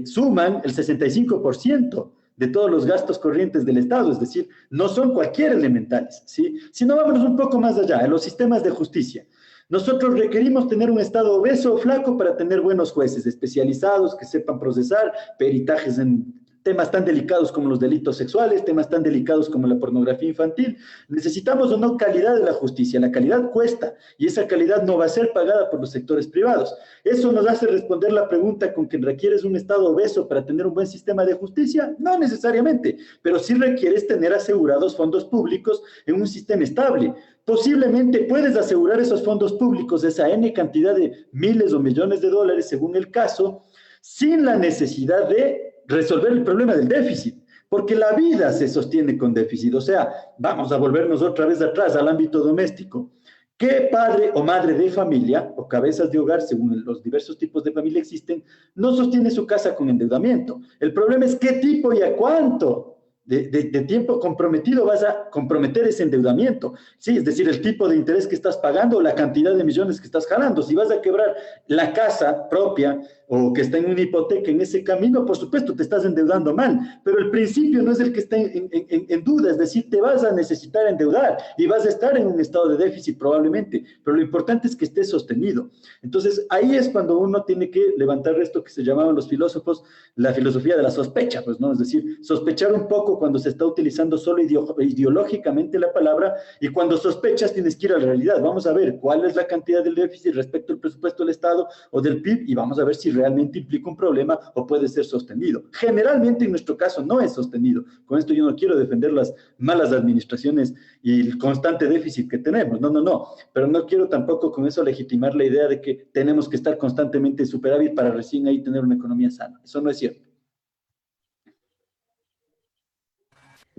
Speaker 1: suman el 65% de todos los gastos corrientes del Estado, es decir, no son cualquier elementales, ¿sí? Si no, vámonos un poco más allá, en los sistemas de justicia. Nosotros requerimos tener un Estado obeso o flaco para tener buenos jueces especializados que sepan procesar peritajes en temas tan delicados como los delitos sexuales, temas tan delicados como la pornografía infantil. Necesitamos o no calidad de la justicia. La calidad cuesta y esa calidad no va a ser pagada por los sectores privados. Eso nos hace responder la pregunta con que requieres un Estado obeso para tener un buen sistema de justicia. No necesariamente, pero sí requieres tener asegurados fondos públicos en un sistema estable. Posiblemente puedes asegurar esos fondos públicos, esa N cantidad de miles o millones de dólares según el caso, sin la necesidad de resolver el problema del déficit, porque la vida se sostiene con déficit. O sea, vamos a volvernos otra vez atrás al ámbito doméstico. ¿Qué padre o madre de familia o cabezas de hogar, según los diversos tipos de familia existen, no sostiene su casa con endeudamiento? El problema es qué tipo y a cuánto de tiempo comprometido vas a comprometer ese endeudamiento. Sí, es decir, el tipo de interés que estás pagando o la cantidad de millones que estás jalando. Si vas a quebrar la casa propia o que está en una hipoteca en ese camino, por supuesto te estás endeudando mal, pero el principio no es el que está en duda, es decir, te vas a necesitar endeudar y vas a estar en un estado de déficit probablemente, pero lo importante es que esté sostenido. Entonces, ahí es cuando uno tiene que levantar esto que se llamaban los filósofos la filosofía de la sospecha, pues, ¿no? Es decir, sospechar un poco cuando se está utilizando solo ideológicamente la palabra y cuando sospechas tienes que ir a la realidad. Vamos a ver cuál es la cantidad del déficit respecto al presupuesto del Estado o del PIB y vamos a ver si realmente implica un problema o puede ser sostenido. Generalmente en nuestro caso no es sostenido. Con esto yo no quiero defender las malas administraciones y el constante déficit que tenemos. No. Pero no quiero tampoco con eso legitimar la idea de que tenemos que estar constantemente en superávit para recién ahí tener una economía sana. Eso no es cierto.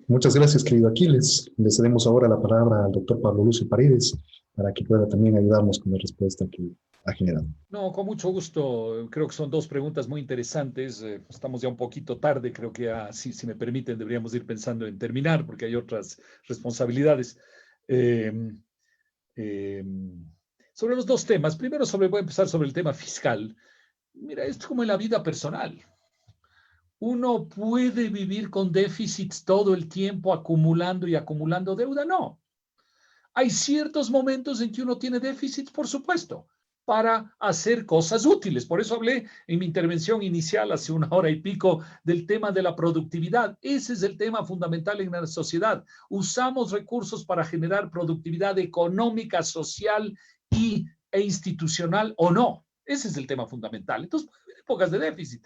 Speaker 2: Muchas gracias, querido Aquiles. Le cedemos ahora la palabra al doctor Pablo Lucio Paredes para que pueda también ayudarnos con la respuesta que ha generado.
Speaker 4: No, con mucho gusto. Creo que son dos preguntas muy interesantes. Estamos ya un poquito tarde. Creo que, si me permiten, deberíamos ir pensando en terminar porque hay otras responsabilidades. Eh, eh, sobre los dos temas. Primero, voy a empezar sobre el tema fiscal. Mira, es como en la vida personal. ¿Uno puede vivir con déficits todo el tiempo acumulando y acumulando deuda? No. Hay ciertos momentos en que uno tiene déficits, por supuesto, para hacer cosas útiles. Por eso hablé en mi intervención inicial hace 1 hora y pico del tema de la productividad. Ese es el tema fundamental en la sociedad. Usamos recursos para generar productividad económica, social e institucional o no. Ese es el tema fundamental. Entonces, épocas de déficit.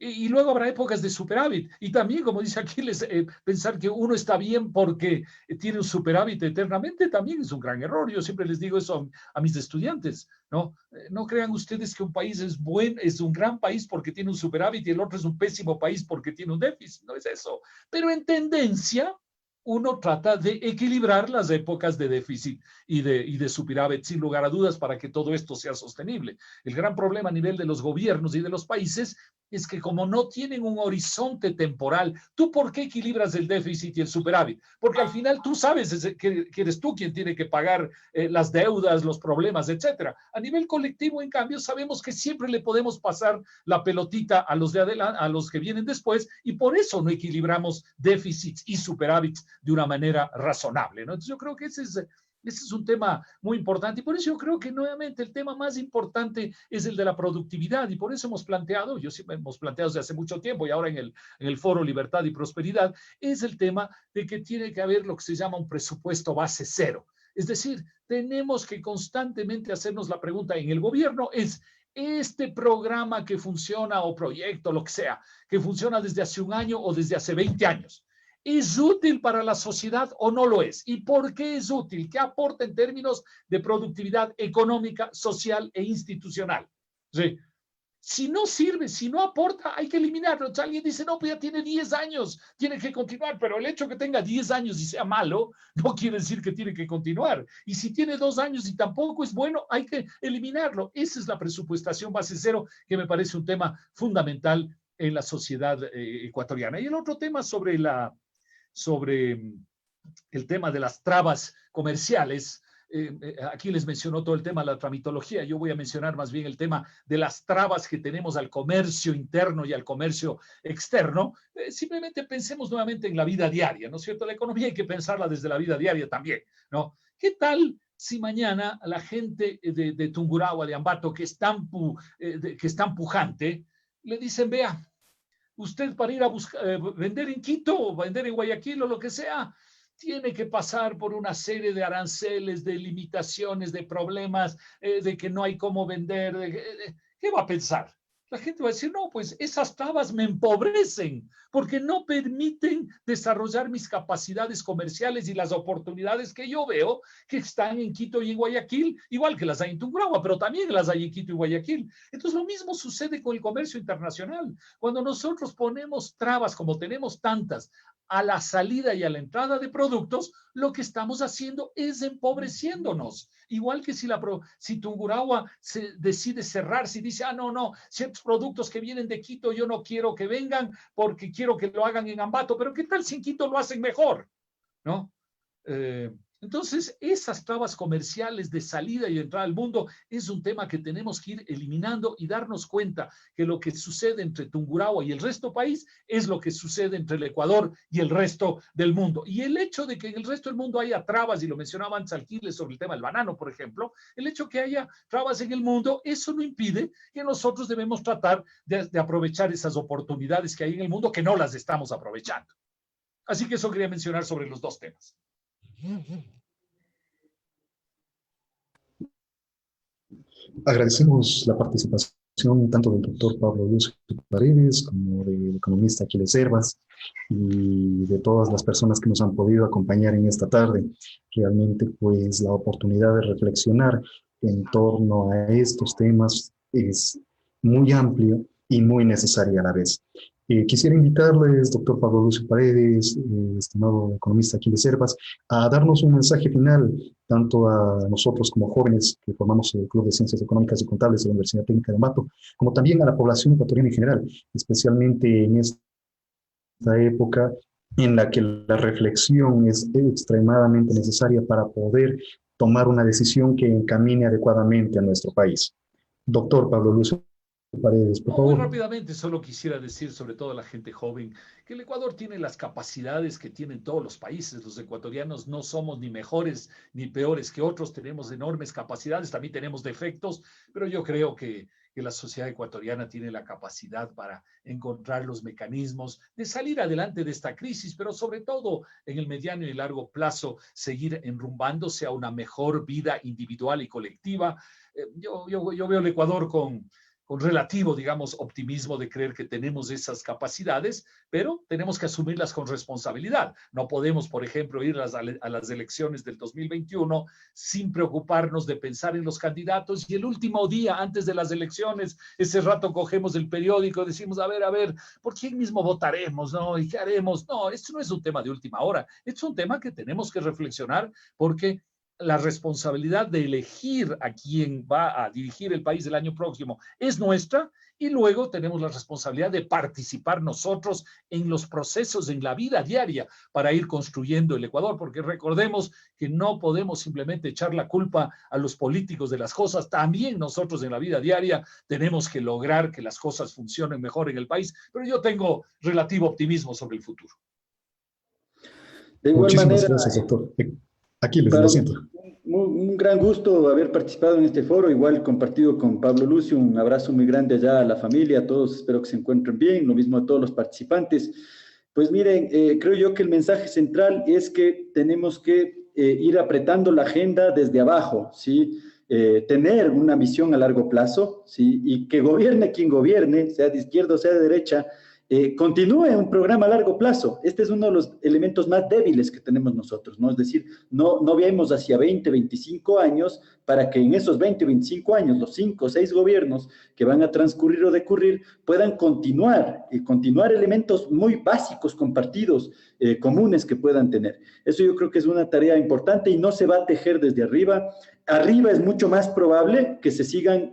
Speaker 4: Y luego habrá épocas de superávit. Y también, como dice Aquiles, pensar que uno está bien porque tiene un superávit eternamente también es un gran error. Yo siempre les digo eso a mis estudiantes, ¿no? No crean ustedes que un país es un gran país porque tiene un superávit y el otro es un pésimo país porque tiene un déficit. No es eso. Pero en tendencia, uno trata de equilibrar las épocas de déficit y de superávit, sin lugar a dudas, para que todo esto sea sostenible. El gran problema a nivel de los gobiernos y de los países es que como no tienen un horizonte temporal, ¿tú por qué equilibras el déficit y el superávit? Porque al final tú sabes que eres tú quien tiene que pagar las deudas, los problemas, etcétera. A nivel colectivo, en cambio, sabemos que siempre le podemos pasar la pelotita a los de adelante, a los que vienen después, y por eso no equilibramos déficits y superávits de una manera razonable, ¿no? Entonces yo creo que ese es un tema muy importante y por eso yo creo que nuevamente el tema más importante es el de la productividad y por eso hemos planteado desde hace mucho tiempo y ahora en el Foro Libertad y Prosperidad, es el tema de que tiene que haber lo que se llama un presupuesto base cero. Es decir, tenemos que constantemente hacernos la pregunta en el gobierno es, este programa que funciona o proyecto, lo que sea, que funciona desde hace 1 año o desde hace 20 años, ¿es útil para la sociedad o no lo es? ¿Y por qué es útil? ¿Qué aporta en términos de productividad económica, social e institucional? Sí. Si no sirve, si no aporta, hay que eliminarlo. Entonces alguien dice, no, pues ya tiene 10 años, tiene que continuar, pero el hecho que tenga 10 años y sea malo, no quiere decir que tiene que continuar. Y si tiene 2 años y tampoco es bueno, hay que eliminarlo. Esa es la presupuestación base cero, que me parece un tema fundamental en la sociedad ecuatoriana. Y el otro tema sobre el tema de las trabas comerciales. Aquí les mencionó todo el tema de la tramitología. Yo voy a mencionar más bien el tema de las trabas que tenemos al comercio interno y al comercio externo. Simplemente pensemos nuevamente en la vida diaria, ¿no es cierto? La economía hay que pensarla desde la vida diaria también, ¿no? ¿Qué tal si mañana la gente de Tungurahua, de Ambato, que es tan pujante, le dicen, vea, usted para ir a vender en Quito o vender en Guayaquil o lo que sea, tiene que pasar por una serie de aranceles, de limitaciones, de problemas, de que no hay cómo vender? ¿Qué va a pensar? La gente va a decir, no, pues esas trabas me empobrecen porque no permiten desarrollar mis capacidades comerciales y las oportunidades que yo veo que están en Quito y en Guayaquil, igual que las hay en Tungurahua, pero también las hay en Quito y Guayaquil. Entonces lo mismo sucede con el comercio internacional. Cuando nosotros ponemos trabas, como tenemos tantas, a la salida y a la entrada de productos, lo que estamos haciendo es empobreciéndonos. Igual que si Tungurahua se decide cerrar, si dice, no, ciertos productos que vienen de Quito yo no quiero que vengan porque quiero que lo hagan en Ambato, pero ¿qué tal si en Quito lo hacen mejor? ¿No? Entonces, esas trabas comerciales de salida y entrada al mundo es un tema que tenemos que ir eliminando y darnos cuenta que lo que sucede entre Tungurahua y el resto del país es lo que sucede entre el Ecuador y el resto del mundo. Y el hecho de que en el resto del mundo haya trabas, y lo mencionaba antes Alquiles sobre el tema del banano, por ejemplo, el hecho que haya trabas en el mundo, eso no impide que nosotros debemos tratar de aprovechar esas oportunidades que hay en el mundo que no las estamos aprovechando. Así que eso quería mencionar sobre los dos temas.
Speaker 2: Agradecemos la participación tanto del doctor Pablo Lucio Paredes como del economista Aquiles Hervas y de todas las personas que nos han podido acompañar en esta tarde. Realmente, pues, la oportunidad de reflexionar en torno a estos temas es muy amplio y muy necesaria a la vez. Quisiera invitarles, doctor Pablo Lucio Paredes, estimado economista Aquiles Servas, a darnos un mensaje final, tanto a nosotros como jóvenes que formamos el Club de Ciencias Económicas y Contables de la Universidad Técnica de Ambato, como también a la población ecuatoriana en general, especialmente en esta época en la que la reflexión es extremadamente necesaria para poder tomar una decisión que encamine adecuadamente a nuestro país. Doctor Pablo Lucio Paredes, por
Speaker 4: No, muy
Speaker 2: favor.
Speaker 4: rápidamente, solo quisiera decir, sobre todo a la gente joven, que el Ecuador tiene las capacidades que tienen todos los países. Los ecuatorianos no somos ni mejores ni peores que otros, tenemos enormes capacidades, también tenemos defectos, pero yo creo que la sociedad ecuatoriana tiene la capacidad para encontrar los mecanismos de salir adelante de esta crisis, pero sobre todo en el mediano y largo plazo seguir enrumbándose a una mejor vida individual y colectiva. Yo veo el Ecuador con relativo, digamos, optimismo de creer que tenemos esas capacidades, pero tenemos que asumirlas con responsabilidad. No podemos, por ejemplo, ir a las elecciones del 2021 sin preocuparnos de pensar en los candidatos y el último día antes de las elecciones, ese rato cogemos el periódico y decimos, a ver, ¿por quién mismo votaremos? ¿No? ¿Y qué haremos? No, esto no es un tema de última hora, es un tema que tenemos que reflexionar porque la responsabilidad de elegir a quién va a dirigir el país el año próximo es nuestra y luego tenemos la responsabilidad de participar nosotros en los procesos, en la vida diaria para ir construyendo el Ecuador, porque recordemos que no podemos simplemente echar la culpa a los políticos de las cosas, también nosotros en la vida diaria tenemos que lograr que las cosas funcionen mejor en el país, pero yo tengo relativo optimismo sobre el futuro.
Speaker 1: De igual
Speaker 2: Muchísimas
Speaker 1: manera,
Speaker 2: gracias, doctor. Aquiles, lo
Speaker 1: para
Speaker 2: siento.
Speaker 1: un gran gusto haber participado en este foro, igual compartido con Pablo Lucio. Un abrazo muy grande allá a la familia, a todos, espero que se encuentren bien, lo mismo a todos los participantes. Pues miren, creo yo que el mensaje central es que tenemos que ir apretando la agenda desde abajo, ¿sí? Tener una visión a largo plazo, ¿sí? Y que gobierne quien gobierne, sea de izquierda o sea de derecha, continúe un programa a largo plazo. Este es uno de los elementos más débiles que tenemos nosotros, ¿no? Es decir, no vemos hacia 20, 25 años para que en esos 20, 25 años, los 5 o 6 gobiernos que van a transcurrir o decurrir puedan continuar elementos muy básicos, compartidos, comunes que puedan tener. Eso yo creo que es una tarea importante y no se va a tejer desde arriba. Arriba es mucho más probable que se sigan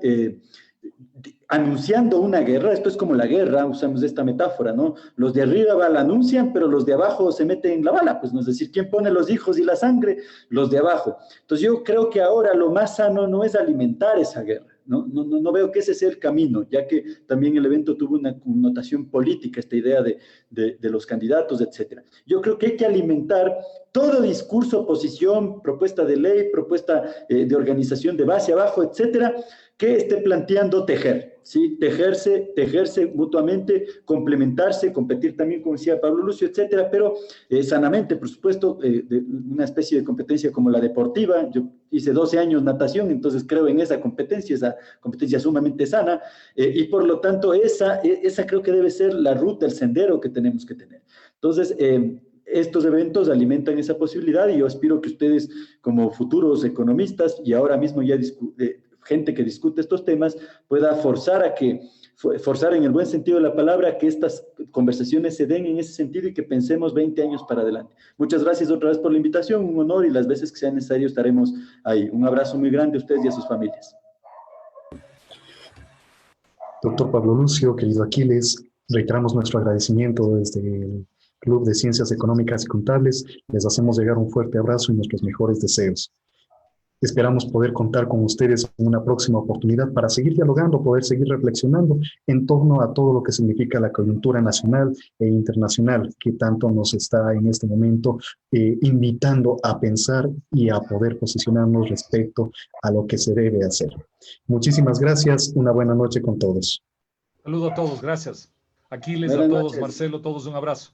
Speaker 1: anunciando una guerra. Esto es como la guerra, usamos esta metáfora, ¿no? Los de arriba la anuncian, pero los de abajo se meten la bala, pues, ¿no? Es decir, ¿quién pone los hijos y la sangre? Los de abajo. Entonces yo creo que ahora lo más sano no es alimentar esa guerra, no veo que ese sea el camino, ya que también el evento tuvo una connotación política, esta idea de los candidatos, etcétera. Yo creo que hay que alimentar todo discurso, posición, propuesta de ley, propuesta de organización de base abajo, etcétera, que esté planteando tejer, ¿sí? Tejerse mutuamente, complementarse, competir también, como decía Pablo Lucio, etcétera, pero sanamente, por supuesto, de una especie de competencia como la deportiva. Yo hice 12 años natación, entonces creo en esa competencia sumamente sana, y por lo tanto esa creo que debe ser la ruta, el sendero que tenemos que tener. Entonces, estos eventos alimentan esa posibilidad y yo aspiro que ustedes, como futuros economistas y ahora mismo ya gente que discute estos temas, pueda forzar en el buen sentido de la palabra, que estas conversaciones se den en ese sentido y que pensemos 20 años para adelante. Muchas gracias otra vez por la invitación, un honor, y las veces que sea necesario estaremos ahí. Un abrazo muy grande a ustedes y a sus familias.
Speaker 2: Doctor Pablo Lucio, querido Aquiles, reiteramos nuestro agradecimiento desde el Club de Ciencias Económicas y Contables. Les hacemos llegar un fuerte abrazo y nuestros mejores deseos. Esperamos poder contar con ustedes en una próxima oportunidad para seguir dialogando, poder seguir reflexionando en torno a todo lo que significa la coyuntura nacional e internacional que tanto nos está en este momento invitando a pensar y a poder posicionarnos respecto a lo que se debe hacer. Muchísimas gracias, una buena noche con todos.
Speaker 4: Saludo a todos, gracias. Aquiles,
Speaker 1: Buenas
Speaker 4: a todos,
Speaker 1: noches.
Speaker 4: Marcelo, todos un abrazo.